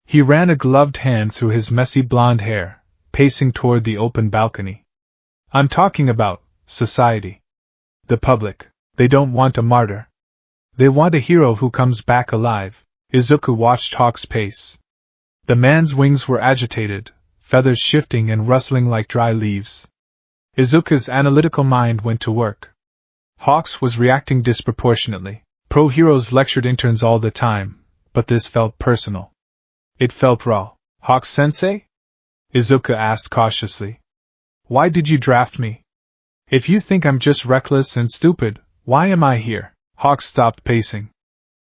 He ran a gloved hand through his messy blonde hair, pacing toward the open balcony. I'm talking about society. The public. They don't want a martyr. They want a hero who comes back alive. Izuku watched Hawks pace. The man's wings were agitated, feathers shifting and rustling like dry leaves. Izuku's analytical mind went to work. Hawks was reacting disproportionately. Pro-heroes lectured interns all the time, but this felt personal. It felt raw. Hawks-sensei? Izuku asked cautiously. Why did you draft me? If you think I'm just reckless and stupid, why am I here? Hawks stopped pacing.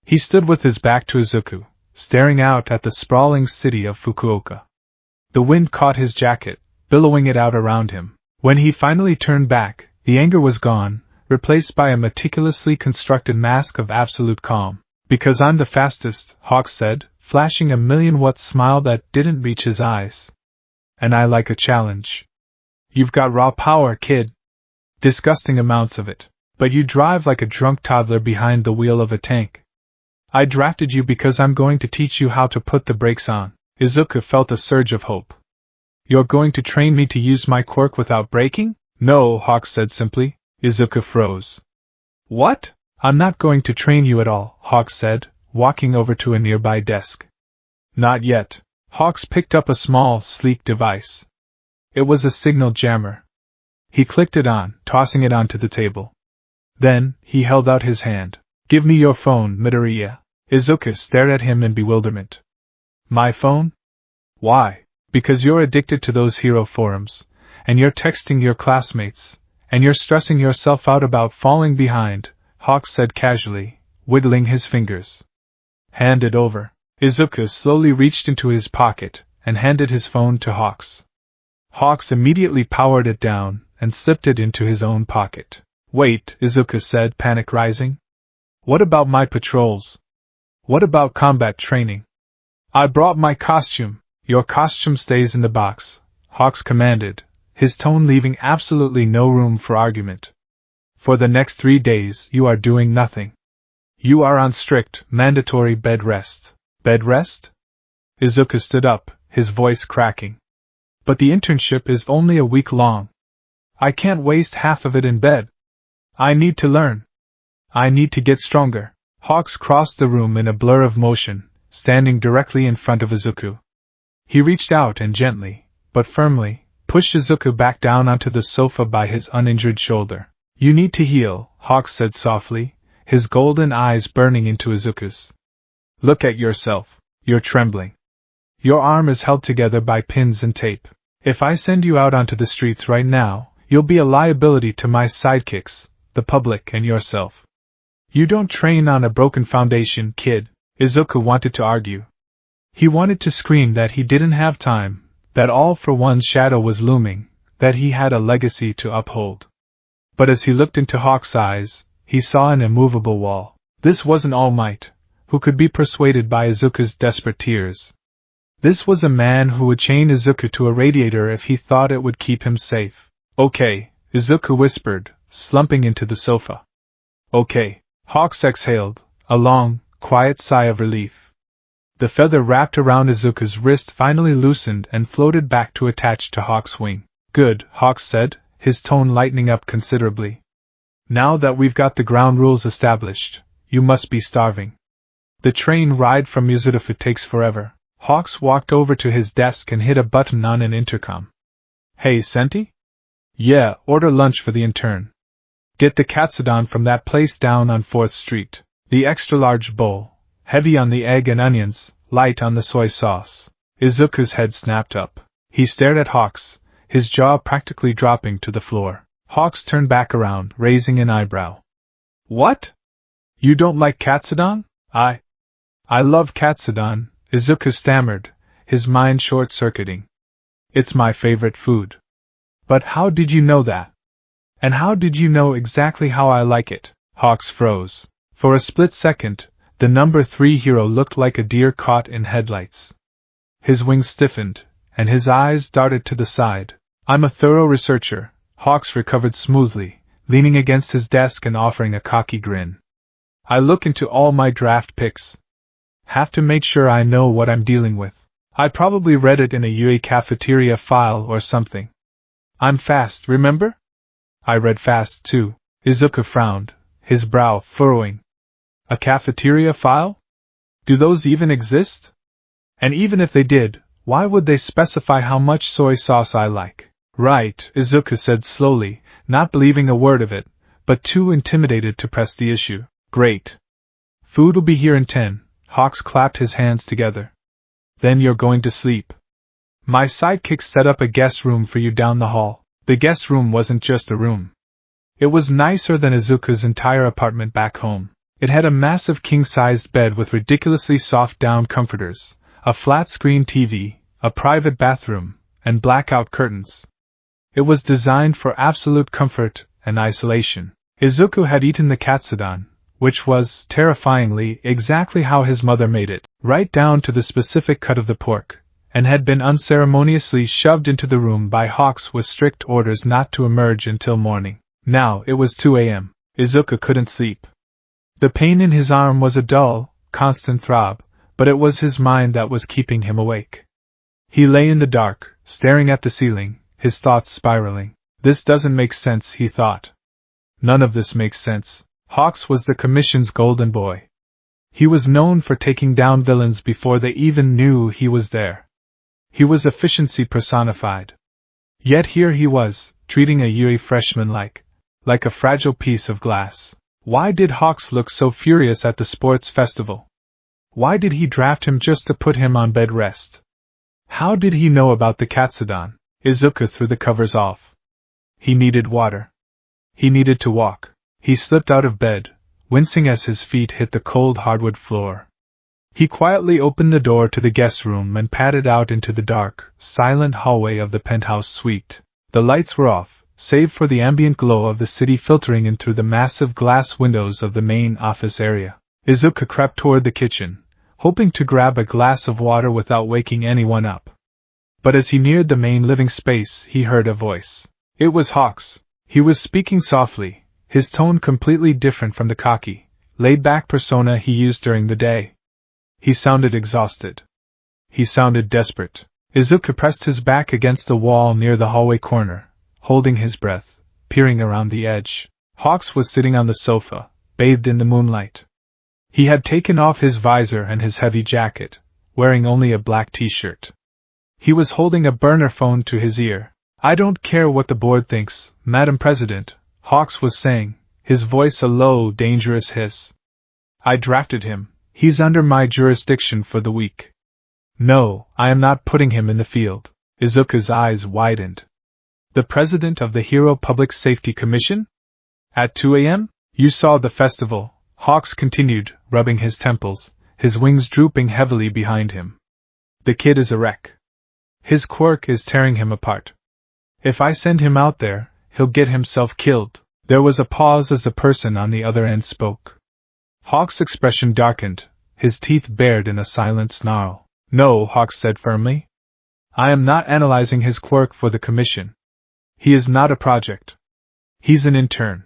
He stood with his back to Izuku, staring out at the sprawling city of Fukuoka. The wind caught his jacket, billowing it out around him. When he finally turned back, the anger was gone, replaced by a meticulously constructed mask of absolute calm. Because I'm the fastest, Hawks said, flashing a million-watt smile that didn't reach his eyes. And I like a challenge. You've got raw power, kid. Disgusting amounts of it. But you drive like a drunk toddler behind the wheel of a tank. I drafted you because I'm going to teach you how to put the brakes on. Izuku felt a surge of hope. You're going to train me to use my quirk without braking? No, Hawks said simply. Izuku froze. What? I'm not going to train you at all, Hawks said, walking over to a nearby desk. Not yet. Hawks picked up a small, sleek device. It was a signal jammer. He clicked it on, tossing it onto the table. Then, he held out his hand. Give me your phone, Midoriya. Izuku stared at him in bewilderment. My phone? Why? Because you're addicted to those hero forums, and you're texting your classmates, and you're stressing yourself out about falling behind, Hawks said casually, wiggling his fingers. Hand it over. Izuku slowly reached into his pocket and handed his phone to Hawks. Hawks immediately powered it down and slipped it into his own pocket. Wait, Izuku said, panic rising. What about my patrols? What about combat training? I brought my costume. Your costume stays in the box, Hawks commanded, his tone leaving absolutely no room for argument. For the next 3 days, you are doing nothing. You are on strict, mandatory bed rest. Bed rest? Izuku stood up, his voice cracking. But the internship is only a week long. I can't waste half of it in bed. I need to learn. I need to get stronger. Hawks crossed the room in a blur of motion, standing directly in front of Izuku. He reached out and gently, but firmly, pushed Izuku back down onto the sofa by his uninjured shoulder. You need to heal, Hawks said softly, his golden eyes burning into Izuku's. Look at yourself. You're trembling. Your arm is held together by pins and tape. If I send you out onto the streets right now, you'll be a liability to my sidekicks, the public and yourself. You don't train on a broken foundation, kid, Izuku wanted to argue. He wanted to scream that he didn't have time, that all for one's shadow was looming, that he had a legacy to uphold. But as he looked into Hawk's eyes, he saw an immovable wall. This wasn't All Might, who could be persuaded by Izuku's desperate tears. This was a man who would chain Izuku to a radiator if he thought it would keep him safe. Okay, Izuku whispered, slumping into the sofa. Okay, Hawks exhaled, a long, quiet sigh of relief. The feather wrapped around Izuku's wrist finally loosened and floated back to attach to Hawk's wing. Good, Hawks said, his tone lightening up considerably. Now that we've got the ground rules established, you must be starving. The train ride from Mizutofu takes forever. Hawks walked over to his desk and hit a button on an intercom. Hey, Senti? Yeah, order lunch for the intern. Get the katsudon from that place down on 4th Street. The extra-large bowl, heavy on the egg and onions, light on the soy sauce. Izuku's head snapped up. He stared at Hawks, his jaw practically dropping to the floor. Hawks turned back around, raising an eyebrow. What? You don't like katsudon? I love katsudon, Izuku stammered, his mind short-circuiting. It's my favorite food. But how did you know that? And how did you know exactly how I like it? Hawks froze. For a split second, the number 3 hero looked like a deer caught in headlights. His wings stiffened, and his eyes darted to the side. I'm a thorough researcher, Hawks recovered smoothly, leaning against his desk and offering a cocky grin. I look into all my draft picks. Have to make sure I know what I'm dealing with. I probably read it in a UA cafeteria file or something. I'm fast, remember? I read fast too. Izuku frowned, his brow furrowing. A cafeteria file? Do those even exist? And even if they did, why would they specify how much soy sauce I like? Right, Izuku said slowly, not believing a word of it, but too intimidated to press the issue. Great. Food will be here in 10. Hawks clapped his hands together. Then you're going to sleep. My sidekick set up a guest room for you down the hall. The guest room wasn't just a room. It was nicer than Izuku's entire apartment back home. It had a massive king-sized bed with ridiculously soft down comforters, a flat-screen TV, a private bathroom, and blackout curtains. It was designed for absolute comfort and isolation. Izuku had eaten the katsudon, which was, terrifyingly, exactly how his mother made it, right down to the specific cut of the pork, and had been unceremoniously shoved into the room by Hawks with strict orders not to emerge until morning. Now it was 2 a.m. Izuku couldn't sleep. The pain in his arm was a dull, constant throb, but it was his mind that was keeping him awake. He lay in the dark, staring at the ceiling, his thoughts spiraling. This doesn't make sense, he thought. None of this makes sense. Hawks was the Commission's golden boy. He was known for taking down villains before they even knew he was there. He was efficiency personified. Yet here he was, treating a UA freshman like a fragile piece of glass. Why did Hawks look so furious at the sports festival? Why did he draft him just to put him on bed rest? How did he know about the katsudon? Izuku threw the covers off. He needed water. He needed to walk. He slipped out of bed, wincing as his feet hit the cold hardwood floor. He quietly opened the door to the guest room and padded out into the dark, silent hallway of the penthouse suite. The lights were off, save for the ambient glow of the city filtering in through the massive glass windows of the main office area. Izuku crept toward the kitchen, hoping to grab a glass of water without waking anyone up. But as he neared the main living space, he heard a voice. It was Hawks. He was speaking softly, his tone completely different from the cocky, laid-back persona he used during the day. He sounded exhausted. He sounded desperate. Izuku pressed his back against the wall near the hallway corner, holding his breath, peering around the edge. Hawks was sitting on the sofa, bathed in the moonlight. He had taken off his visor and his heavy jacket, wearing only a black t-shirt. He was holding a burner phone to his ear. I don't care what the board thinks, Madam President, Hawks was saying, his voice a low, dangerous hiss. I drafted him. He's under my jurisdiction for the week. No, I am not putting him in the field. Izuku's eyes widened. The president of the Hero Public Safety Commission? At 2 a.m.? You saw the festival, Hawks continued, rubbing his temples, his wings drooping heavily behind him. The kid is a wreck. His quirk is tearing him apart. If I send him out there, he'll get himself killed. There was a pause as the person on the other end spoke. Hawks' expression darkened, his teeth bared in a silent snarl. No, Hawks said firmly. I am not analyzing his quirk for the commission. He is not a project. He's an intern.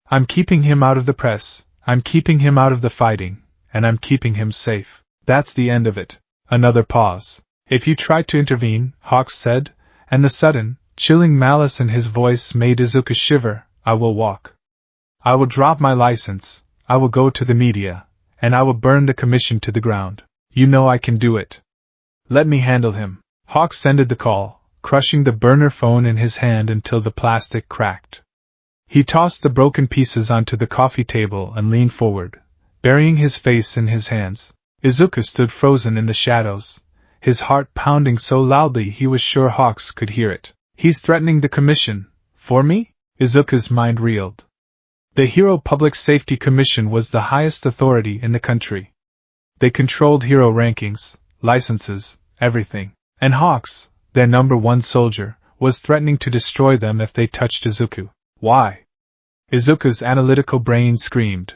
I'm keeping him out of the press, I'm keeping him out of the fighting, and I'm keeping him safe. That's the end of it. Another pause. If you try to intervene, Hawks said, and the sudden, chilling malice in his voice made Izuku shiver, I will walk. I will drop my license, I will go to the media, and I will burn the commission to the ground. You know I can do it. Let me handle him. Hawks ended the call, crushing the burner phone in his hand until the plastic cracked. He tossed the broken pieces onto the coffee table and leaned forward, burying his face in his hands. Izuku stood frozen in the shadows, his heart pounding so loudly he was sure Hawks could hear it. He's threatening the commission. For me? Izuku's mind reeled. The Hero Public Safety Commission was the highest authority in the country. They controlled hero rankings, licenses, everything. And Hawks, their #1 soldier, was threatening to destroy them if they touched Izuku. Why? Izuku's analytical brain screamed.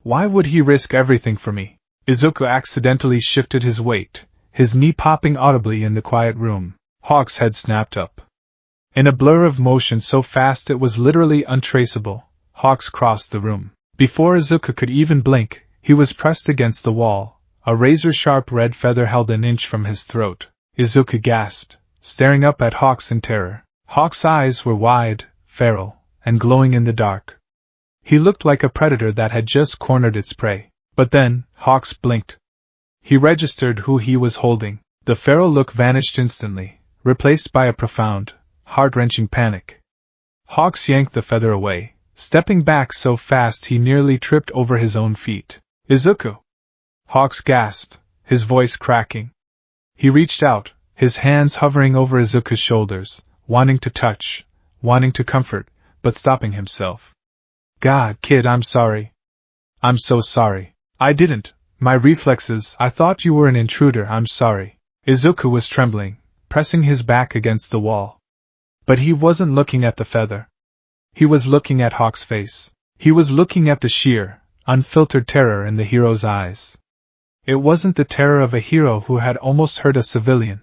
Why would he risk everything for me? Izuku accidentally shifted his weight, his knee popping audibly in the quiet room. Hawk's head snapped up. In a blur of motion so fast it was literally untraceable, Hawks crossed the room. Before Izuku could even blink, he was pressed against the wall, a razor-sharp red feather held an inch from his throat. Izuku gasped, staring up at Hawks in terror. Hawk's eyes were wide, feral, and glowing in the dark. He looked like a predator that had just cornered its prey. But then, Hawks blinked. He registered who he was holding. The feral look vanished instantly, replaced by a profound, heart-wrenching panic. Hawks yanked the feather away, stepping back so fast he nearly tripped over his own feet. Izuku! Hawks gasped, his voice cracking. He reached out, his hands hovering over Izuku's shoulders, wanting to touch, wanting to comfort, but stopping himself. God, kid, I'm sorry. I'm so sorry. I didn't. My reflexes, I thought you were an intruder, I'm sorry. Izuku was trembling, pressing his back against the wall. But he wasn't looking at the feather. He was looking at Hawk's face. He was looking at the sheer, unfiltered terror in the hero's eyes. It wasn't the terror of a hero who had almost hurt a civilian.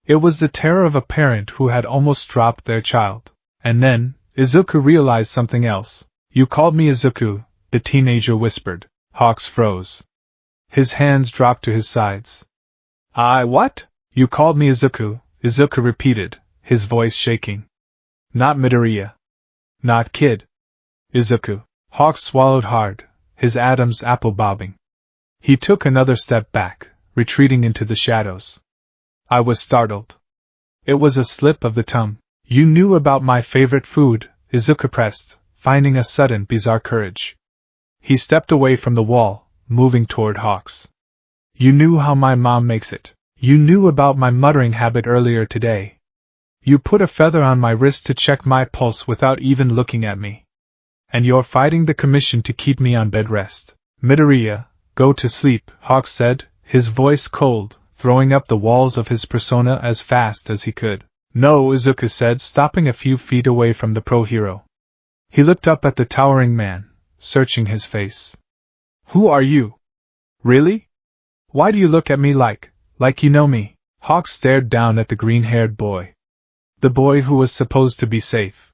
It was the terror of a parent who had almost dropped their child. And then, Izuku realized something else. You called me Izuku, the teenager whispered. Hawks froze. His hands dropped to his sides. What? You called me Izuku, Izuku repeated, his voice shaking. Not Midoriya. Not kid. Izuku. Hawks swallowed hard, his Adam's apple bobbing. He took another step back, retreating into the shadows. I was startled. It was a slip of the tongue. You knew about my favorite food, Izuku pressed, finding a sudden bizarre courage. He stepped away from the wall, moving toward Hawks. You knew how my mom makes it. You knew about my muttering habit earlier today. You put a feather on my wrist to check my pulse without even looking at me. And you're fighting the commission to keep me on bed rest. Midoriya, go to sleep, Hawks said, his voice cold, throwing up the walls of his persona as fast as he could. No, Izuku said, stopping a few feet away from the pro-hero. He looked up at the towering man, searching his face. Who are you? Really? Why do you look at me like you know me? Hawks stared down at the green-haired boy. The boy who was supposed to be safe.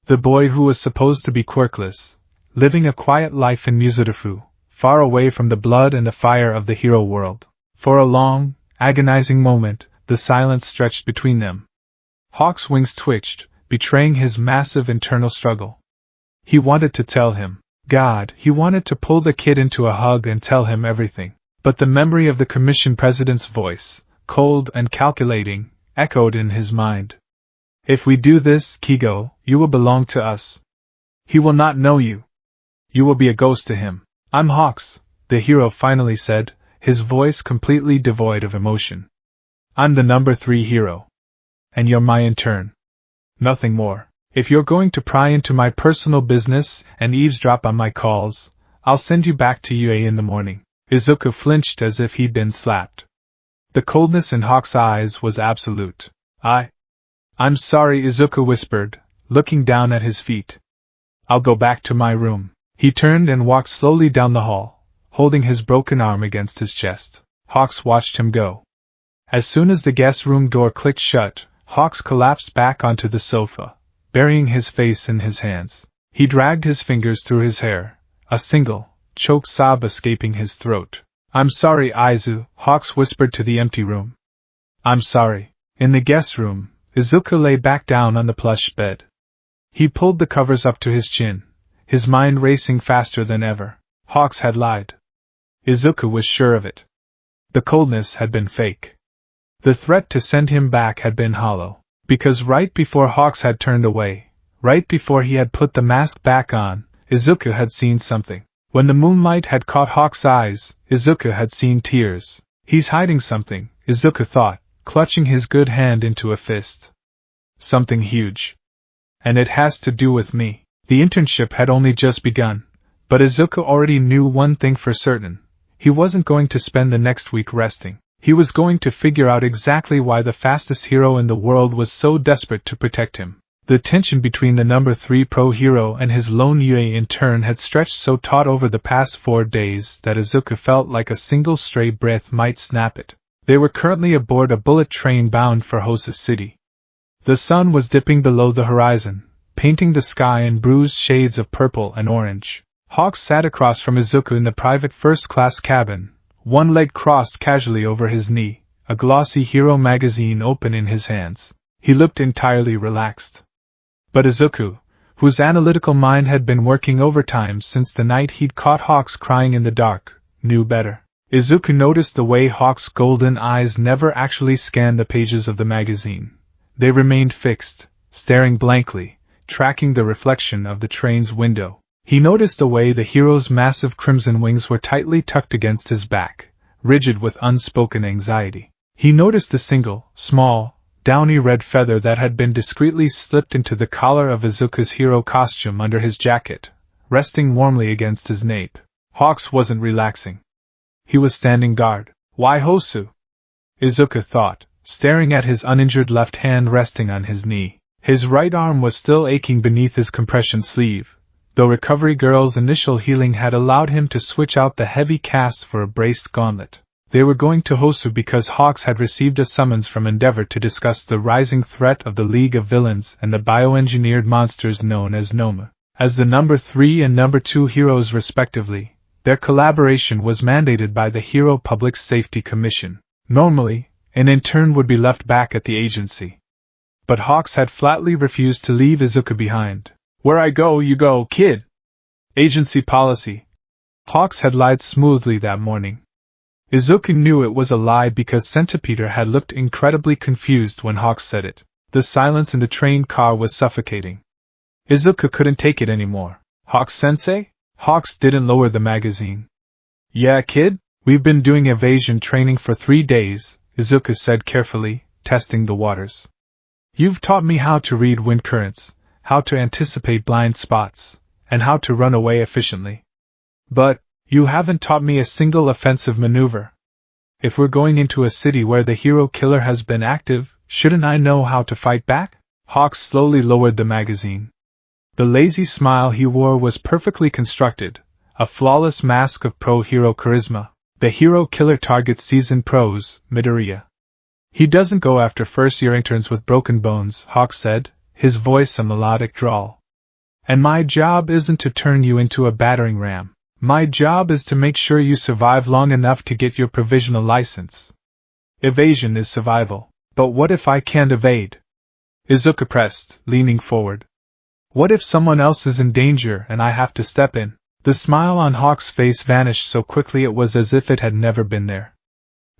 The boy who was supposed to be quirkless, living a quiet life in Muzurufu, far away from the blood and the fire of the hero world. For a long, agonizing moment, the silence stretched between them. Hawk's wings twitched, betraying his massive internal struggle. He wanted to tell him. God, he wanted to pull the kid into a hug and tell him everything. But the memory of the commission president's voice, cold and calculating, echoed in his mind. If we do this, Kigo, you will belong to us. He will not know you. You will be a ghost to him. I'm Hawks, the hero finally said, his voice completely devoid of emotion. I'm the number 3 hero. And you're my intern. Nothing more. If you're going to pry into my personal business and eavesdrop on my calls, I'll send you back to UA in the morning. Izuku flinched as if he'd been slapped. The coldness in Hawk's eyes was absolute. I'm sorry, Izuku whispered, looking down at his feet. I'll go back to my room. He turned and walked slowly down the hall, holding his broken arm against his chest. Hawks watched him go. As soon as the guest room door clicked shut, Hawks collapsed back onto the sofa, burying his face in his hands. He dragged his fingers through his hair, a single, choked sob escaping his throat. I'm sorry, Aizu, Hawks whispered to the empty room. I'm sorry. In the guest room, Izuku lay back down on the plush bed. He pulled the covers up to his chin, his mind racing faster than ever. Hawks had lied. Izuku was sure of it. The coldness had been fake. The threat to send him back had been hollow. Because right before Hawks had turned away, right before he had put the mask back on, Izuku had seen something. When the moonlight had caught Hawk's eyes, Izuku had seen tears. He's hiding something, Izuku thought, clutching his good hand into a fist. Something huge. And it has to do with me. The internship had only just begun, but Izuku already knew one thing for certain. He wasn't going to spend the next week resting. He was going to figure out exactly why the fastest hero in the world was so desperate to protect him. The tension between the number 3 pro hero and his lone UA intern had stretched so taut over the past 4 days that Izuku felt like a single stray breath might snap it. They were currently aboard a bullet train bound for Hosa City. The sun was dipping below the horizon, painting the sky in bruised shades of purple and orange. Hawks sat across from Izuku in the private first-class cabin, one leg crossed casually over his knee, a glossy Hero magazine open in his hands. He looked entirely relaxed. But Izuku, whose analytical mind had been working overtime since the night he'd caught Hawks crying in the dark, knew better. Izuku noticed the way Hawks' golden eyes never actually scanned the pages of the magazine. They remained fixed, staring blankly, tracking the reflection of the train's window. He noticed the way the hero's massive crimson wings were tightly tucked against his back, rigid with unspoken anxiety. He noticed the single, small, downy red feather that had been discreetly slipped into the collar of Izuku's hero costume under his jacket, resting warmly against his nape. Hawks wasn't relaxing. He was standing guard. Why Hosu? Izuku thought, staring at his uninjured left hand resting on his knee. His right arm was still aching beneath his compression sleeve, though Recovery Girl's initial healing had allowed him to switch out the heavy cast for a braced gauntlet. They were going to Hosu because Hawks had received a summons from Endeavor to discuss the rising threat of the League of Villains and the bioengineered monsters known as Noma. As the number 3 and number 2 heroes respectively, their collaboration was mandated by the Hero Public Safety Commission. Normally, an intern would be left back at the agency. But Hawks had flatly refused to leave Izuku behind. Where I go, you go, kid. Agency policy. Hawks had lied smoothly that morning. Izuku knew it was a lie because Centipeder had looked incredibly confused when Hawks said it. The silence in the train car was suffocating. Izuku couldn't take it anymore. Hawks-sensei? Hawks didn't lower the magazine. Yeah, kid? We've been doing evasion training for 3 days, Izuku said carefully, testing the waters. You've taught me how to read wind currents, how to anticipate blind spots, and how to run away efficiently. But you haven't taught me a single offensive maneuver. If we're going into a city where the hero killer has been active, shouldn't I know how to fight back? Hawks slowly lowered the magazine. The lazy smile he wore was perfectly constructed, a flawless mask of pro-hero charisma. The hero killer targets seasoned pros, Midoriya. He doesn't go after first-year interns with broken bones, Hawks said, his voice a melodic drawl. And my job isn't to turn you into a battering ram. My job is to make sure you survive long enough to get your provisional license. Evasion is survival. But what if I can't evade? Izuku pressed, leaning forward. What if someone else is in danger and I have to step in? The smile on Hawk's face vanished so quickly it was as if it had never been there.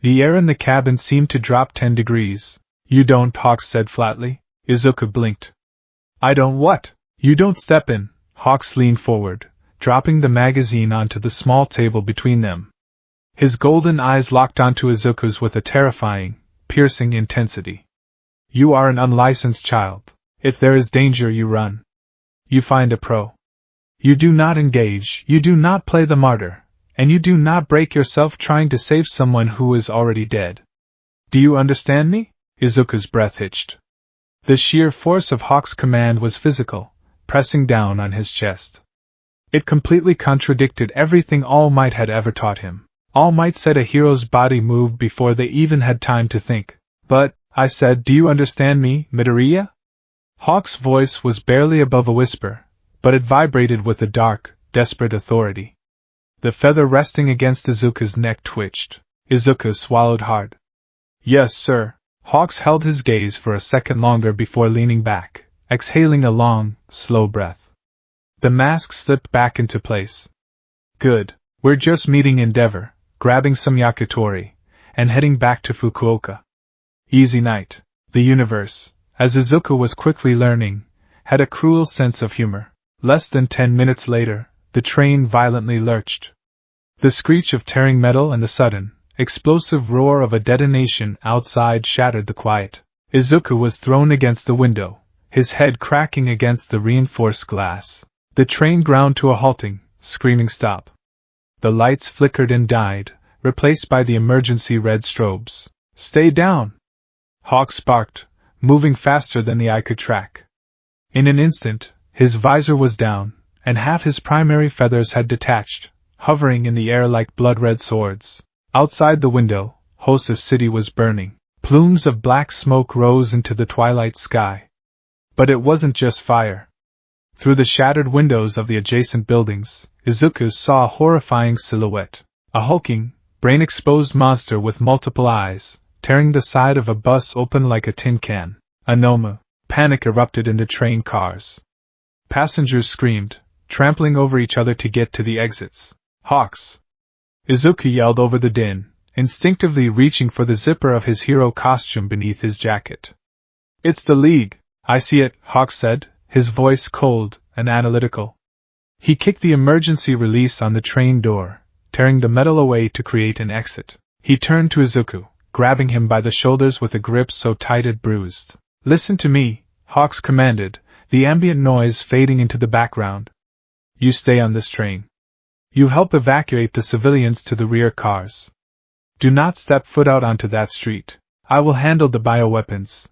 The air in the cabin seemed to drop 10 degrees. You don't, Hawks said flatly. Izuku blinked. I don't what? You don't step in. Hawks leaned forward, dropping the magazine onto the small table between them. His golden eyes locked onto Izuku's with a terrifying, piercing intensity. You are an unlicensed child. If there is danger, you run. You find a pro. You do not engage, you do not play the martyr, and you do not break yourself trying to save someone who is already dead. Do you understand me? Izuku's breath hitched. The sheer force of Hawk's command was physical, pressing down on his chest. It completely contradicted everything All Might had ever taught him. All Might said a hero's body moved before they even had time to think. But, I said, do you understand me, Midoriya? Hawk's voice was barely above a whisper, but it vibrated with a dark, desperate authority. The feather resting against Izuku's neck twitched. Izuku swallowed hard. Yes, sir. Hawks held his gaze for a second longer before leaning back, exhaling a long, slow breath. The mask slipped back into place. Good. We're just meeting Endeavor, grabbing some yakitori, and heading back to Fukuoka. Easy night. The universe, as Izuku was quickly learning, had a cruel sense of humor. Less than 10 minutes later, the train violently lurched. The screech of tearing metal and the sudden, explosive roar of a detonation outside shattered the quiet. Izuku was thrown against the window, his head cracking against the reinforced glass. The train ground to a halting, screaming stop. The lights flickered and died, replaced by the emergency red strobes. Stay down! Hawks barked, moving faster than the eye could track. In an instant, his visor was down, and half his primary feathers had detached, hovering in the air like blood-red swords. Outside the window, Hosa's city was burning. Plumes of black smoke rose into the twilight sky. But it wasn't just fire. Through the shattered windows of the adjacent buildings, Izuku saw a horrifying silhouette. A hulking, brain-exposed monster with multiple eyes, tearing the side of a bus open like a tin can. A Nomu. Panic erupted in the train cars. Passengers screamed, trampling over each other to get to the exits. Hawks! Izuku yelled over the din, instinctively reaching for the zipper of his hero costume beneath his jacket. It's the League. I see it, Hawks said, his voice cold and analytical. He kicked the emergency release on the train door, tearing the metal away to create an exit. He turned to Izuku, grabbing him by the shoulders with a grip so tight it bruised. Listen to me, Hawks commanded, the ambient noise fading into the background. You stay on this train. You help evacuate the civilians to the rear cars. Do not step foot out onto that street. I will handle the bioweapons.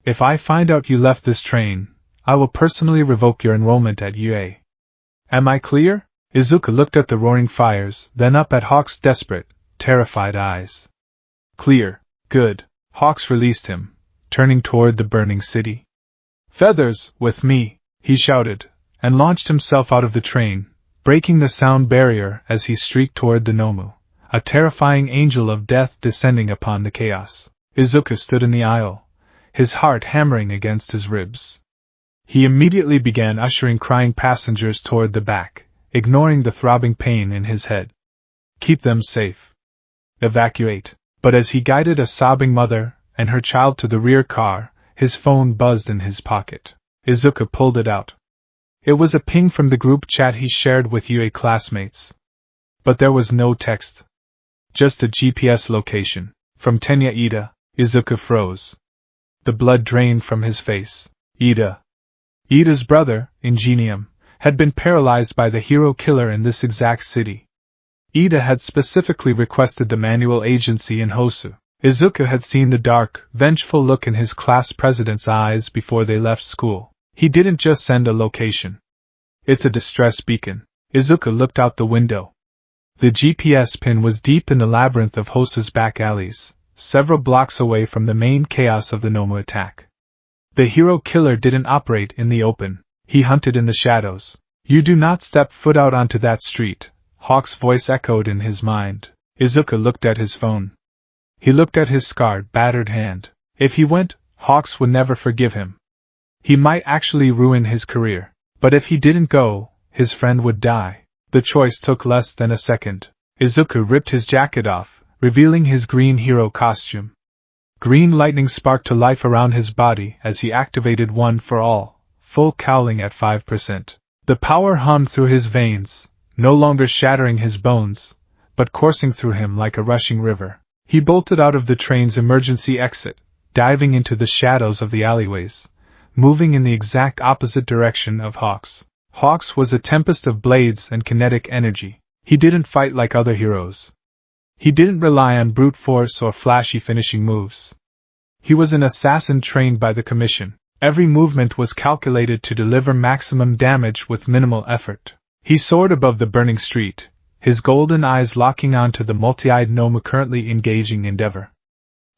If I find out you left this train, I will personally revoke your enrollment at UA. Am I clear? Izuku looked at the roaring fires, then up at Hawks' desperate, terrified eyes. Clear. Good. Hawks released him, turning toward the burning city. Feathers, with me, he shouted, and launched himself out of the train, breaking the sound barrier as he streaked toward the Nomu, a terrifying angel of death descending upon the chaos. Izuku stood in the aisle, his heart hammering against his ribs. He immediately began ushering crying passengers toward the back, ignoring the throbbing pain in his head. Keep them safe. Evacuate. But as he guided a sobbing mother and her child to the rear car, his phone buzzed in his pocket. Izuku pulled it out. It was a ping from the group chat he shared with UA classmates. But there was no text. Just a GPS location. From Tenya Ida. Izuku froze. The blood drained from his face. Ida's brother, Ingenium, had been paralyzed by the hero killer in this exact city. Ida had specifically requested the manual agency in Hosu. Izuku had seen the dark, vengeful look in his class president's eyes before they left school. He didn't just send a location. It's a distress beacon. Izuku looked out the window. The GPS pin was deep in the labyrinth of Hosu's back alleys, several blocks away from the main chaos of the Nomu attack. The hero killer didn't operate in the open. He hunted in the shadows. You do not step foot out onto that street, Hawk's voice echoed in his mind. Izuku looked at his phone. He looked at his scarred, battered hand. If he went, Hawks would never forgive him. He might actually ruin his career. But if he didn't go, his friend would die. The choice took less than a second. Izuku ripped his jacket off, revealing his green hero costume. Green lightning sparked to life around his body as he activated One for All, full cowling at 5%. The power hummed through his veins, no longer shattering his bones, but coursing through him like a rushing river. He bolted out of the train's emergency exit, diving into the shadows of the alleyways, moving in the exact opposite direction of Hawks. Hawks was a tempest of blades and kinetic energy. He didn't fight like other heroes. He didn't rely on brute force or flashy finishing moves. He was an assassin trained by the Commission. Every movement was calculated to deliver maximum damage with minimal effort. He soared above the burning street, his golden eyes locking onto the multi-eyed Nomu currently engaging Endeavor.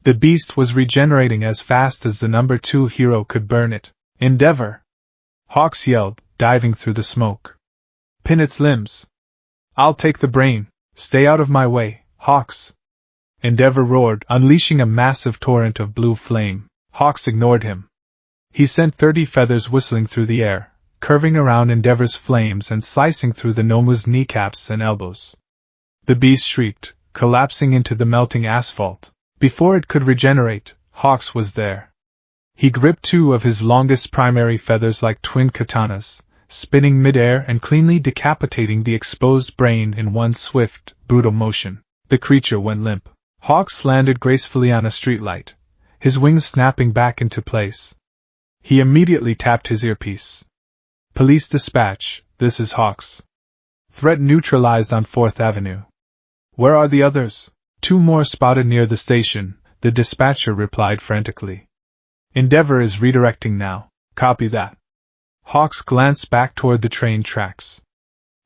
The beast was regenerating as fast as the number 2 hero could burn it. Endeavor! Hawks yelled, diving through the smoke. Pin its limbs. I'll take the brain. Stay out of my way, Hawks. Endeavor roared, unleashing a massive torrent of blue flame. Hawks ignored him. He sent 30 feathers whistling through the air, curving around Endeavor's flames and slicing through the Nomu's kneecaps and elbows. The beast shrieked, collapsing into the melting asphalt. Before it could regenerate, Hawks was there. He gripped 2 of his longest primary feathers like twin katanas, spinning midair and cleanly decapitating the exposed brain in one swift, brutal motion. The creature went limp. Hawks landed gracefully on a streetlight, his wings snapping back into place. He immediately tapped his earpiece. Police dispatch, this is Hawks. Threat neutralized on 4th Avenue. Where are the others? 2 more spotted near the station, the dispatcher replied frantically. Endeavor is redirecting now. Copy that. Hawks glanced back toward the train tracks.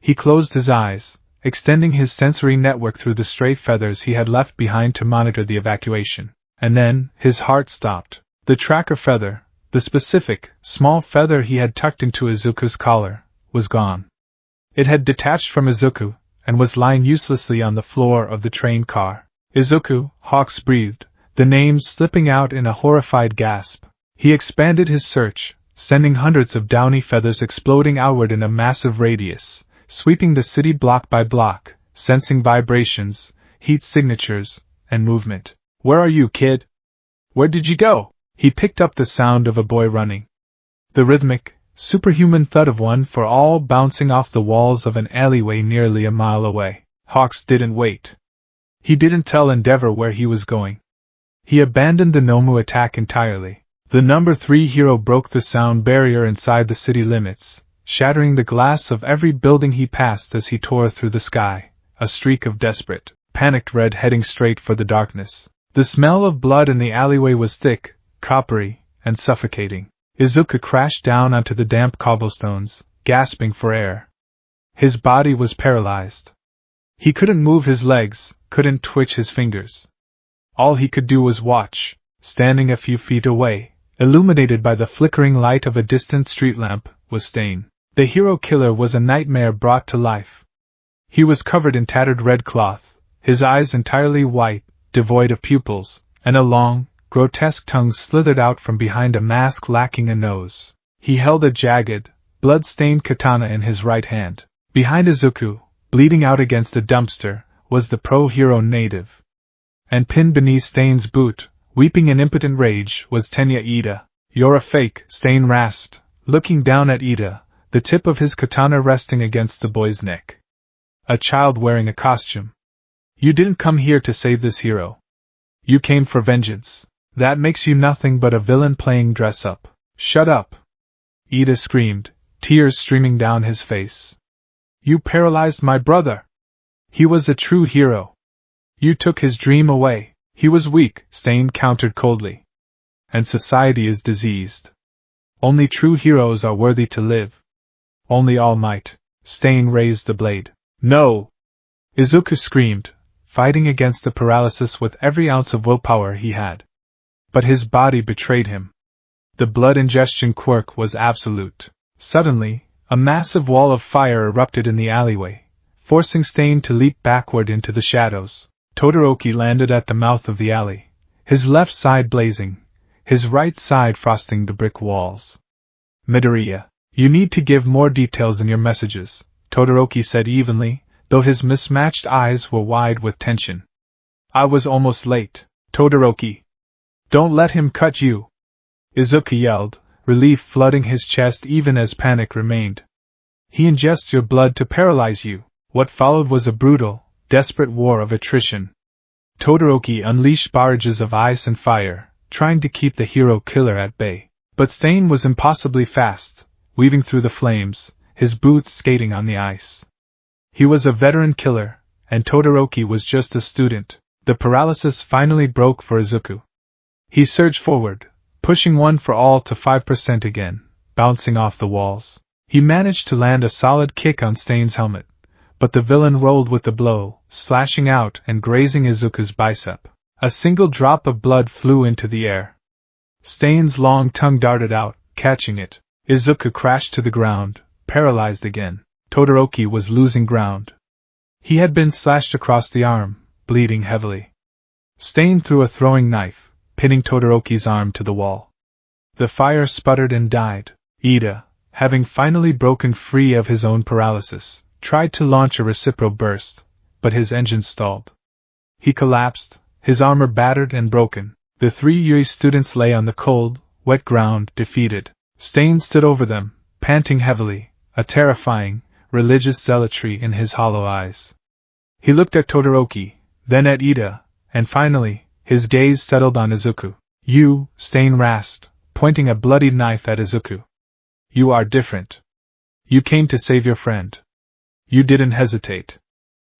He closed his eyes, extending his sensory network through the stray feathers he had left behind to monitor the evacuation. And then, his heart stopped. The tracker feather, the specific, small feather he had tucked into Izuku's collar, was gone. It had detached from Izuku, and was lying uselessly on the floor of the train car. Izuku, Hawks breathed, the name slipping out in a horrified gasp. He expanded his search, sending hundreds of downy feathers exploding outward in a massive radius, sweeping the city block by block, sensing vibrations, heat signatures, and movement. "Where are you, kid? Where did you go?" He picked up the sound of a boy running. The rhythmic, superhuman thud of one for all bouncing off the walls of an alleyway nearly a mile away. Hawks didn't wait. He didn't tell Endeavor where he was going. He abandoned the Nomu attack entirely. The number 3 hero broke the sound barrier inside the city limits, shattering the glass of every building he passed as he tore through the sky, a streak of desperate, panicked red heading straight for the darkness. The smell of blood in the alleyway was thick, coppery, and suffocating. Izuku crashed down onto the damp cobblestones, gasping for air. His body was paralyzed. He couldn't move his legs, couldn't twitch his fingers. All he could do was watch, standing a few feet away, illuminated by the flickering light of a distant street lamp, was Stain. The hero killer was a nightmare brought to life. He was covered in tattered red cloth, his eyes entirely white, devoid of pupils, and a long, grotesque tongue slithered out from behind a mask lacking a nose. He held a jagged, blood-stained katana in his right hand. Behind Izuku, bleeding out against a dumpster, was the pro-hero native. And pinned beneath Stain's boot, weeping in impotent rage, was Tenya Ida. "You're a fake," Stain rasped, looking down at Ida, the tip of his katana resting against the boy's neck. "A child wearing a costume. You didn't come here to save this hero. You came for vengeance. That makes you nothing but a villain playing dress-up." "Shut up!" Ida screamed, tears streaming down his face. "You paralyzed my brother. He was a true hero. You took his dream away." "He was weak," Stain countered coldly. "And society is diseased. Only true heroes are worthy to live. Only All Might." Stain raised the blade. "No!" Izuku screamed, fighting against the paralysis with every ounce of willpower he had. But his body betrayed him. The blood ingestion quirk was absolute. Suddenly, a massive wall of fire erupted in the alleyway, forcing Stain to leap backward into the shadows. Todoroki landed at the mouth of the alley, his left side blazing, his right side frosting the brick walls. "Midoriya, you need to give more details in your messages," Todoroki said evenly, though his mismatched eyes were wide with tension. "I was almost late." "Todoroki! Don't let him cut you!" Izuku yelled, relief flooding his chest even as panic remained. "He ingests your blood to paralyze you." What followed was a brutal, desperate war of attrition. Todoroki unleashed barrages of ice and fire, trying to keep the hero killer at bay. But Stain was impossibly fast, weaving through the flames, his boots skating on the ice. He was a veteran killer, and Todoroki was just a student. The paralysis finally broke for Izuku. He surged forward, pushing one for all to 5% again, bouncing off the walls. He managed to land a solid kick on Stain's helmet, but the villain rolled with the blow, slashing out and grazing Izuku's bicep. A single drop of blood flew into the air. Stain's long tongue darted out, catching it. Izuku crashed to the ground, paralyzed again. Todoroki was losing ground. He had been slashed across the arm, bleeding heavily. Stain threw a throwing knife, pinning Todoroki's arm to the wall. The fire sputtered and died. Ida, having finally broken free of his own paralysis, tried to launch a reciprocal burst, but his engine stalled. He collapsed, his armor battered and broken. The 3 Yui students lay on the cold, wet ground, defeated. Stain stood over them, panting heavily, a terrifying, religious zealotry in his hollow eyes. He looked at Todoroki, then at Ida, and finally, his gaze settled on Izuku. "You," Stain rasped, pointing a bloodied knife at Izuku. "You are different. You came to save your friend. You didn't hesitate.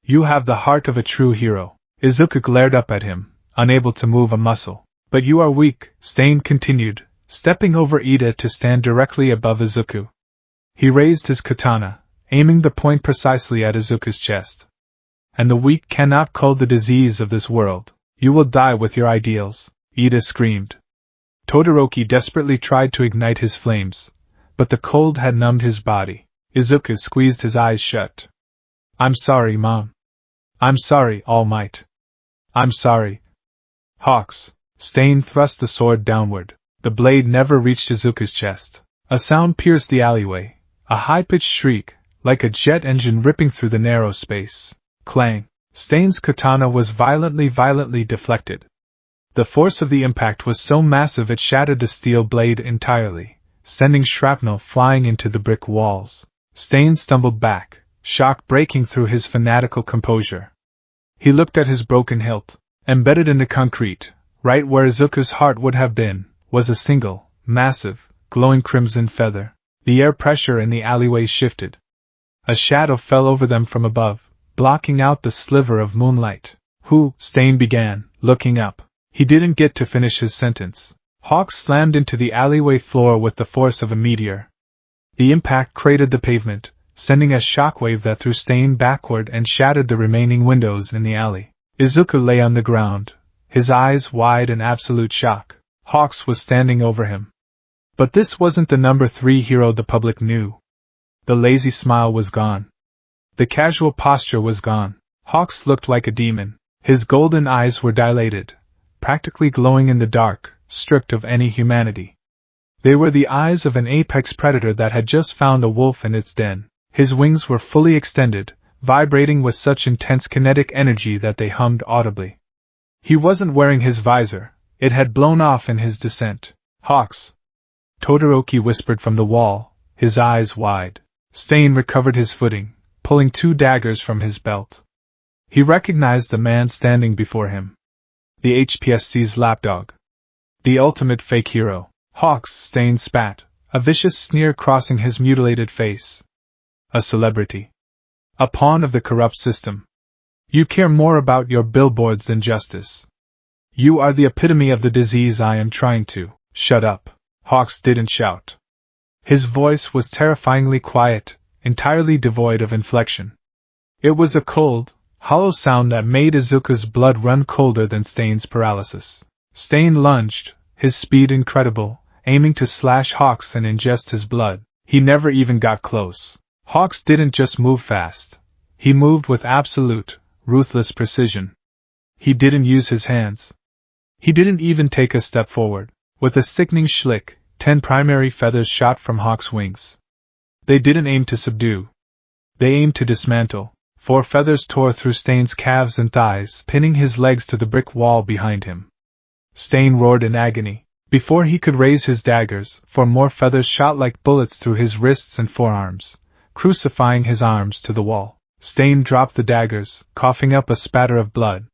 You have the heart of a true hero." Izuku glared up at him, unable to move a muscle. "But you are weak," Stain continued, stepping over Ida to stand directly above Izuku. He raised his katana, aiming the point precisely at Izuku's chest. and the weak cannot cull the disease of this world. You will die with your ideals, Ida screamed. Todoroki desperately tried to ignite his flames, but the cold had numbed his body. Izuku squeezed his eyes shut. I'm sorry, Mom. I'm sorry, All Might. I'm sorry. Hawks. Stain thrust the sword downward. The blade never reached Izuku's chest. A sound pierced the alleyway, a high-pitched shriek, like a jet engine ripping through the narrow space. Clang! Stain's katana was violently deflected. The force of the impact was so massive it shattered the steel blade entirely, sending shrapnel flying into the brick walls. Stain stumbled back, shock breaking through his fanatical composure. He looked at his broken hilt. Embedded in the concrete, right where Izuku's heart would have been, was a single, massive, glowing crimson feather. The air pressure in the alleyway shifted. A shadow fell over them from above, blocking out the sliver of moonlight. Who? Stain began, looking up. He didn't get to finish his sentence. Hawks slammed into the alleyway floor with the force of a meteor. The impact cratered the pavement, sending a shockwave that threw Stain backward and shattered the remaining windows in the alley. Izuku lay on the ground, his eyes wide in absolute shock. Hawks was standing over him. But this wasn't the number 3 hero the public knew. The lazy smile was gone. The casual posture was gone. Hawks looked like a demon. His golden eyes were dilated, practically glowing in the dark, stripped of any humanity. They were the eyes of an apex predator that had just found a wolf in its den. His wings were fully extended, vibrating with such intense kinetic energy that they hummed audibly. He wasn't wearing his visor, it had blown off in his descent. Hawks! Todoroki whispered from the wall, his eyes wide. Stain recovered his footing, pulling 2 daggers from his belt. He recognized the man standing before him. The HPSC's lapdog. The ultimate fake hero. Hawks! Stain spat, a vicious sneer crossing his mutilated face. A celebrity. A pawn of the corrupt system. You care more about your billboards than justice. You are the epitome of the disease I am trying to. Shut up. Hawks didn't shout. His voice was terrifyingly quiet, entirely devoid of inflection. It was a cold, hollow sound that made Izuku's blood run colder than Stain's paralysis. Stain lunged, his speed incredible, aiming to slash Hawks and ingest his blood. He never even got close. Hawks didn't just move fast. He moved with absolute, ruthless precision. He didn't use his hands. He didn't even take a step forward. With a sickening schlick, 10 primary feathers shot from Hawk's wings. They didn't aim to subdue. They aimed to dismantle. 4 feathers tore through Stain's calves and thighs, pinning his legs to the brick wall behind him. Stain roared in agony. Before he could raise his daggers, 4 more feathers shot like bullets through his wrists and forearms, crucifying his arms to the wall. Stain dropped the daggers, coughing up a spatter of blood.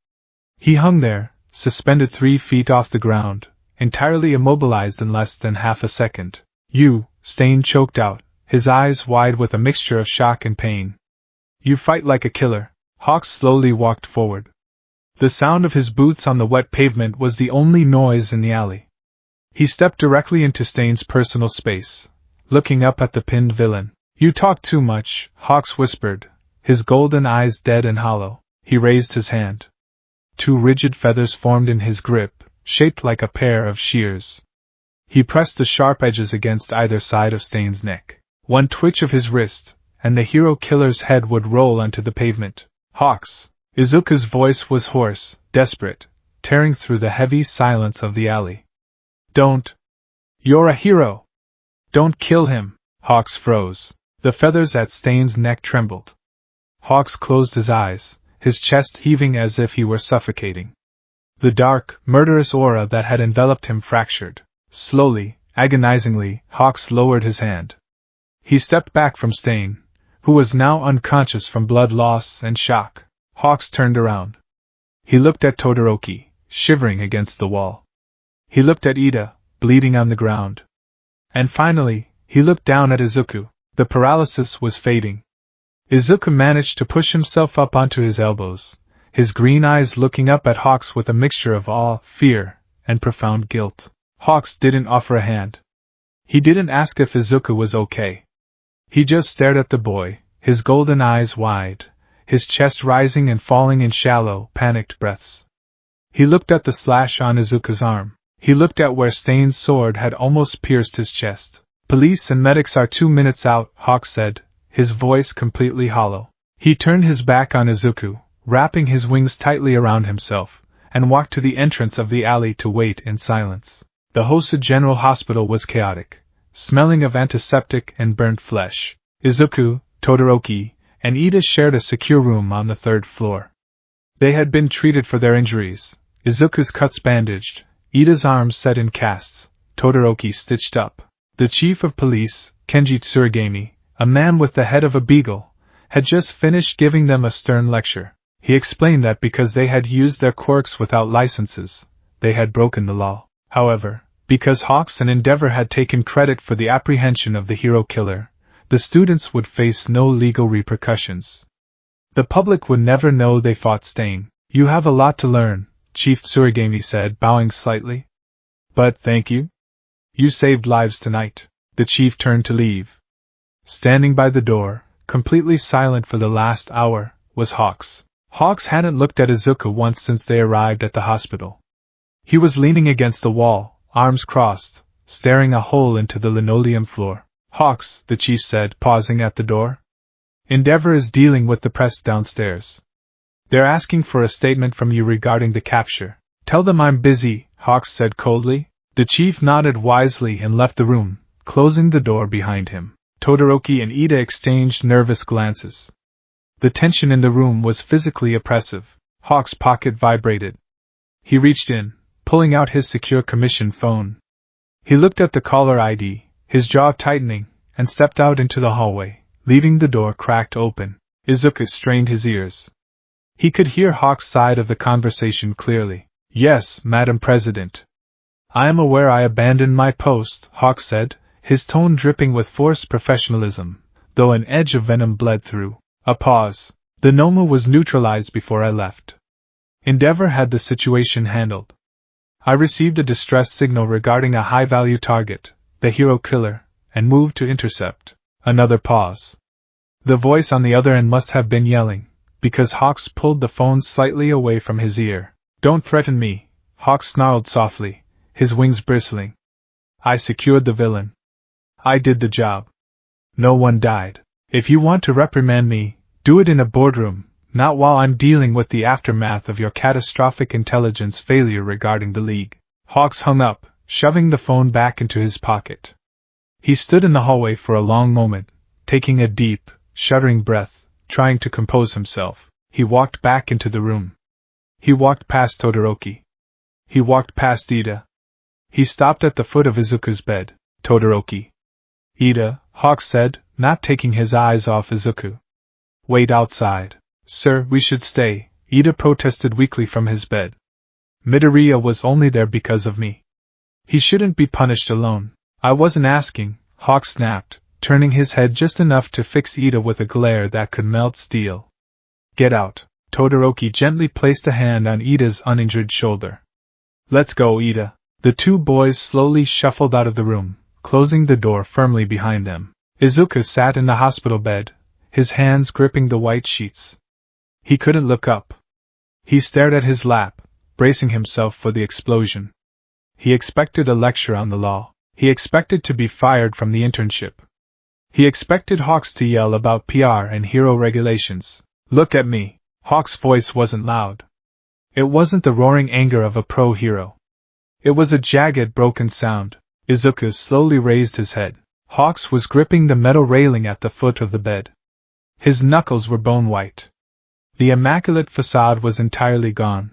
He hung there, suspended 3 feet off the ground, entirely immobilized in less than half a second. You, Stain choked out, his eyes wide with a mixture of shock and pain. You fight like a killer. Hawks slowly walked forward. The sound of his boots on the wet pavement was the only noise in the alley. He stepped directly into Stain's personal space, looking up at the pinned villain. You talk too much, Hawks whispered, his golden eyes dead and hollow. He raised his hand. 2 rigid feathers formed in his grip, shaped like a pair of shears. He pressed the sharp edges against either side of Stain's neck. One twitch of his wrist, and the hero killer's head would roll onto the pavement. Hawks! Izuku's voice was hoarse, desperate, tearing through the heavy silence of the alley. Don't! You're a hero! Don't kill him! Hawks froze. The feathers at Stain's neck trembled. Hawks closed his eyes, his chest heaving as if he were suffocating. The dark, murderous aura that had enveloped him fractured. Slowly, agonizingly, Hawks lowered his hand. He stepped back from Stain, who was now unconscious from blood loss and shock. Hawks turned around. He looked at Todoroki, shivering against the wall. He looked at Ida, bleeding on the ground. And finally, he looked down at Izuku. The paralysis was fading. Izuku managed to push himself up onto his elbows, his green eyes looking up at Hawks with a mixture of awe, fear, and profound guilt. Hawks didn't offer a hand. He didn't ask if Izuku was okay. He just stared at the boy, his golden eyes wide, his chest rising and falling in shallow, panicked breaths. He looked at the slash on Izuku's arm. He looked at where Stain's sword had almost pierced his chest. Police and medics are 2 minutes out, Hawk said, his voice completely hollow. He turned his back on Izuku, wrapping his wings tightly around himself, and walked to the entrance of the alley to wait in silence. The Hosa General Hospital was chaotic, smelling of antiseptic and burnt flesh. Izuku, Todoroki, and Ida shared a secure room on the 3rd floor. They had been treated for their injuries, Izuku's cuts bandaged, Ida's arms set in casts, Todoroki stitched up. The chief of police, Kenji Tsurigami, a man with the head of a beagle, had just finished giving them a stern lecture. He explained that because they had used their quirks without licenses, they had broken the law. However, because Hawks and Endeavor had taken credit for the apprehension of the hero killer, the students would face no legal repercussions. The public would never know they fought Stain. You have a lot to learn, Chief Tsurigami said, bowing slightly. But thank you. You saved lives tonight. The chief turned to leave. Standing by the door, completely silent for the last hour, was Hawks. Hawks hadn't looked at Izuku once since they arrived at the hospital. He was leaning against the wall, arms crossed, staring a hole into the linoleum floor. Hawks, the chief said, pausing at the door. Endeavor is dealing with the press downstairs. They're asking for a statement from you regarding the capture. Tell them I'm busy, Hawks said coldly. The chief nodded wisely and left the room, closing the door behind him. Todoroki and Ida exchanged nervous glances. The tension in the room was physically oppressive. Hawk's pocket vibrated. He reached in, pulling out his secure commission phone. He looked at the caller ID, his jaw tightening, and stepped out into the hallway, leaving the door cracked open. Izuku strained his ears. He could hear Hawk's side of the conversation clearly. Yes, Madam President. I am aware I abandoned my post, Hawk said, his tone dripping with forced professionalism, though an edge of venom bled through. A pause. The Noma was neutralized before I left. Endeavor had the situation handled. I received a distress signal regarding a high-value target, the hero killer, and moved to intercept. Another pause. The voice on the other end must have been yelling, because Hawks pulled the phone slightly away from his ear. Don't threaten me, Hawks snarled softly, his wings bristling. I secured the villain. I did the job. No one died. If you want to reprimand me, do it in a boardroom, not while I'm dealing with the aftermath of your catastrophic intelligence failure regarding the League. Hawks hung up, shoving the phone back into his pocket. He stood in the hallway for a long moment, taking a deep, shuddering breath, trying to compose himself. He walked back into the room. He walked past Todoroki. He walked past Ida. He stopped at the foot of Izuku's bed. Todoroki. Ida, Hawks said, not taking his eyes off Izuku. Wait outside. Sir, we should stay, Ida protested weakly from his bed. Midoriya was only there because of me. He shouldn't be punished alone. I wasn't asking, Hawks snapped, turning his head just enough to fix Ida with a glare that could melt steel. Get out. Todoroki gently placed a hand on Ida's uninjured shoulder. Let's go, Ida. The two boys slowly shuffled out of the room, closing the door firmly behind them. Izuku sat in the hospital bed, his hands gripping the white sheets. He couldn't look up. He stared at his lap, bracing himself for the explosion. He expected a lecture on the law. He expected to be fired from the internship. He expected Hawks to yell about PR and hero regulations. Look at me. Hawks' voice wasn't loud. It wasn't the roaring anger of a pro-hero. It was a jagged, broken sound. Izuku slowly raised his head. Hawks was gripping the metal railing at the foot of the bed. His knuckles were bone-white. The immaculate facade was entirely gone.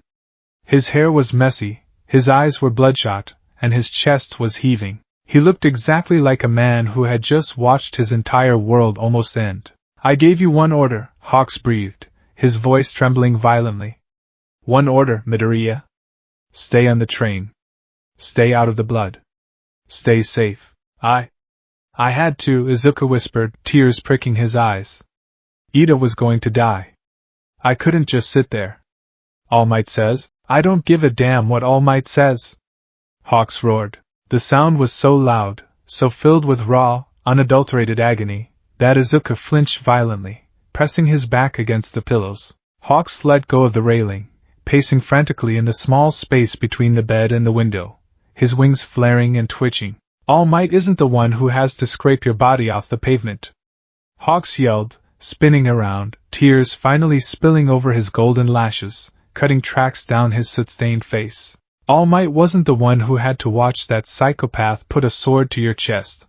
His hair was messy, his eyes were bloodshot, and his chest was heaving. He looked exactly like a man who had just watched his entire world almost end. I gave you one order, Hawks breathed, his voice trembling violently. One order, Midoriya. Stay on the train. Stay out of the blood. Stay safe. I had to, Izuku whispered, tears pricking his eyes. Ida was going to die. I couldn't just sit there. All Might says, I don't give a damn what All Might says. Hawks roared. The sound was so loud, so filled with raw, unadulterated agony, that Izuku flinched violently, pressing his back against the pillows. Hawks let go of the railing, pacing frantically in the small space between the bed and the window, his wings flaring and twitching. All Might isn't the one who has to scrape your body off the pavement, Hawks yelled, spinning around, tears finally spilling over his golden lashes, cutting tracks down his soot-stained face. All Might wasn't the one who had to watch that psychopath put a sword to your chest.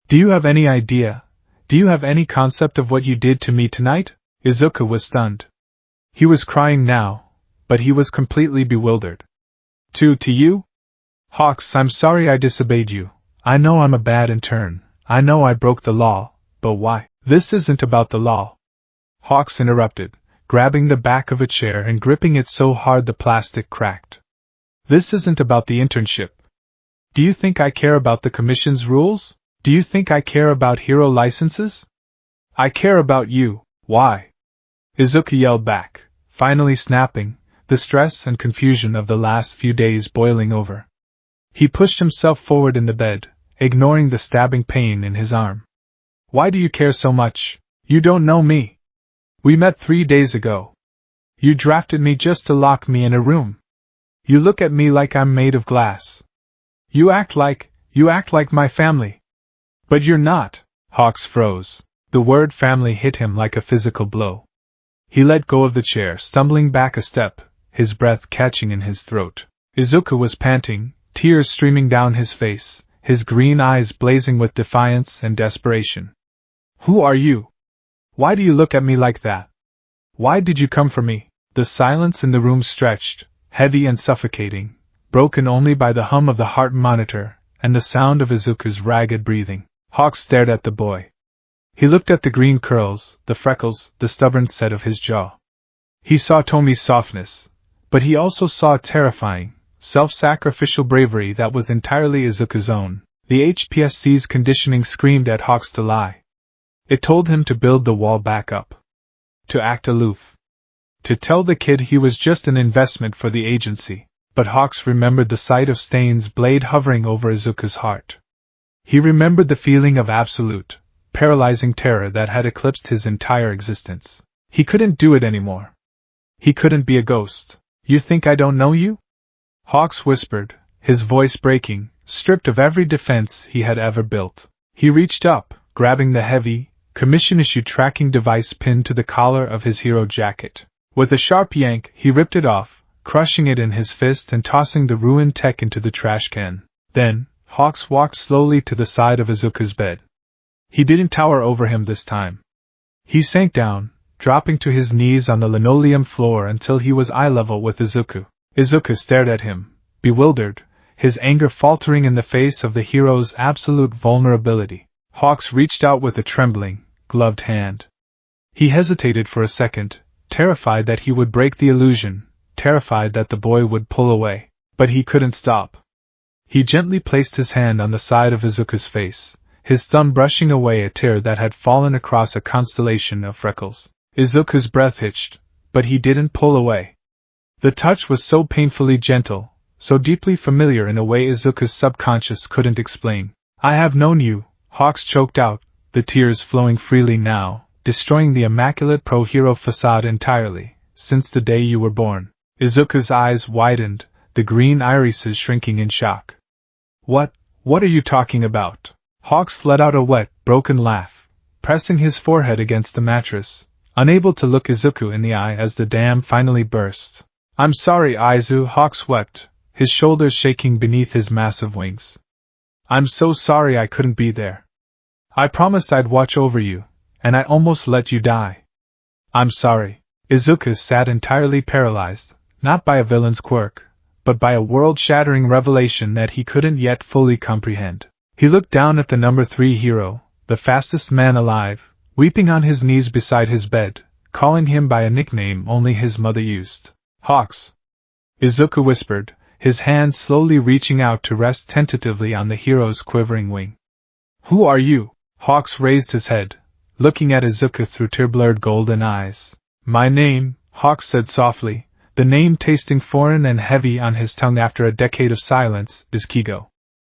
Do you have any idea? Do you have any concept of what you did to me tonight? Izuku was stunned. He was crying now, but he was completely bewildered. To you? Hawks, I'm sorry I disobeyed you. I know I'm a bad intern. I know I broke the law, but why? This isn't about the law. Hawks interrupted, grabbing the back of a chair and gripping it so hard the plastic cracked. This isn't about the internship. Do you think I care about the commission's rules? Do you think I care about hero licenses? I care about you. Why? Izuku yelled back, finally snapping, the stress and confusion of the last few days boiling over. He pushed himself forward in the bed, ignoring the stabbing pain in his arm. Why do you care so much? You don't know me. We met 3 days ago. You drafted me just to lock me in a room. You look at me like I'm made of glass. You act like my family. But you're not. Hawks froze. The word family hit him like a physical blow. He let go of the chair, stumbling back a step, his breath catching in his throat. Izuku was panting, tears streaming down his face, his green eyes blazing with defiance and desperation. Who are you? Why do you look at me like that? Why did you come for me? The silence in the room stretched, heavy and suffocating, broken only by the hum of the heart monitor and the sound of Izuku's ragged breathing. Hawks stared at the boy. He looked at the green curls, the freckles, the stubborn set of his jaw. He saw Tomi's softness, but he also saw a terrifying, self-sacrificial bravery that was entirely Izuku's own. The HPSC's conditioning screamed at Hawks to lie. It told him to build the wall back up. To act aloof. To tell the kid he was just an investment for the agency. But Hawks remembered the sight of Stain's blade hovering over Izuku's heart. He remembered the feeling of absolute, paralyzing terror that had eclipsed his entire existence. He couldn't do it anymore. He couldn't be a ghost. You think I don't know you? Hawks whispered, his voice breaking, stripped of every defense he had ever built. He reached up, grabbing the heavy, commission-issue tracking device pinned to the collar of his hero jacket. With a sharp yank, he ripped it off, crushing it in his fist and tossing the ruined tech into the trash can. Then, Hawks walked slowly to the side of Izuku's bed. He didn't tower over him this time. He sank down, dropping to his knees on the linoleum floor until he was eye level with Izuku. Izuku stared at him, bewildered, his anger faltering in the face of the hero's absolute vulnerability. Hawks reached out with a trembling, gloved hand. He hesitated for a second, terrified that he would break the illusion, terrified that the boy would pull away. But he couldn't stop. He gently placed his hand on the side of Izuku's face, his thumb brushing away a tear that had fallen across a constellation of freckles. Izuku's breath hitched, but he didn't pull away. The touch was so painfully gentle, so deeply familiar in a way Izuku's subconscious couldn't explain. I have known you, Hawks choked out, the tears flowing freely now, destroying the immaculate pro-hero facade entirely, since the day you were born. Izuku's eyes widened, the green irises shrinking in shock. What are you talking about? Hawks let out a wet, broken laugh, pressing his forehead against the mattress, unable to look Izuku in the eye as the dam finally burst. I'm sorry, Aizu, Hawks wept, his shoulders shaking beneath his massive wings. I'm so sorry I couldn't be there. I promised I'd watch over you, and I almost let you die. I'm sorry. Izuku sat entirely paralyzed, not by a villain's quirk, but by a world-shattering revelation that he couldn't yet fully comprehend. He looked down at the number 3 hero, the fastest man alive, weeping on his knees beside his bed, calling him by a nickname only his mother used. Hawks. Izuku whispered, his hand slowly reaching out to rest tentatively on the hero's quivering wing. Who are you? Hawks raised his head, looking at Izuku through tear-blurred golden eyes. My name, Hawks said softly, the name tasting foreign and heavy on his tongue after a decade of silence, is Kigo.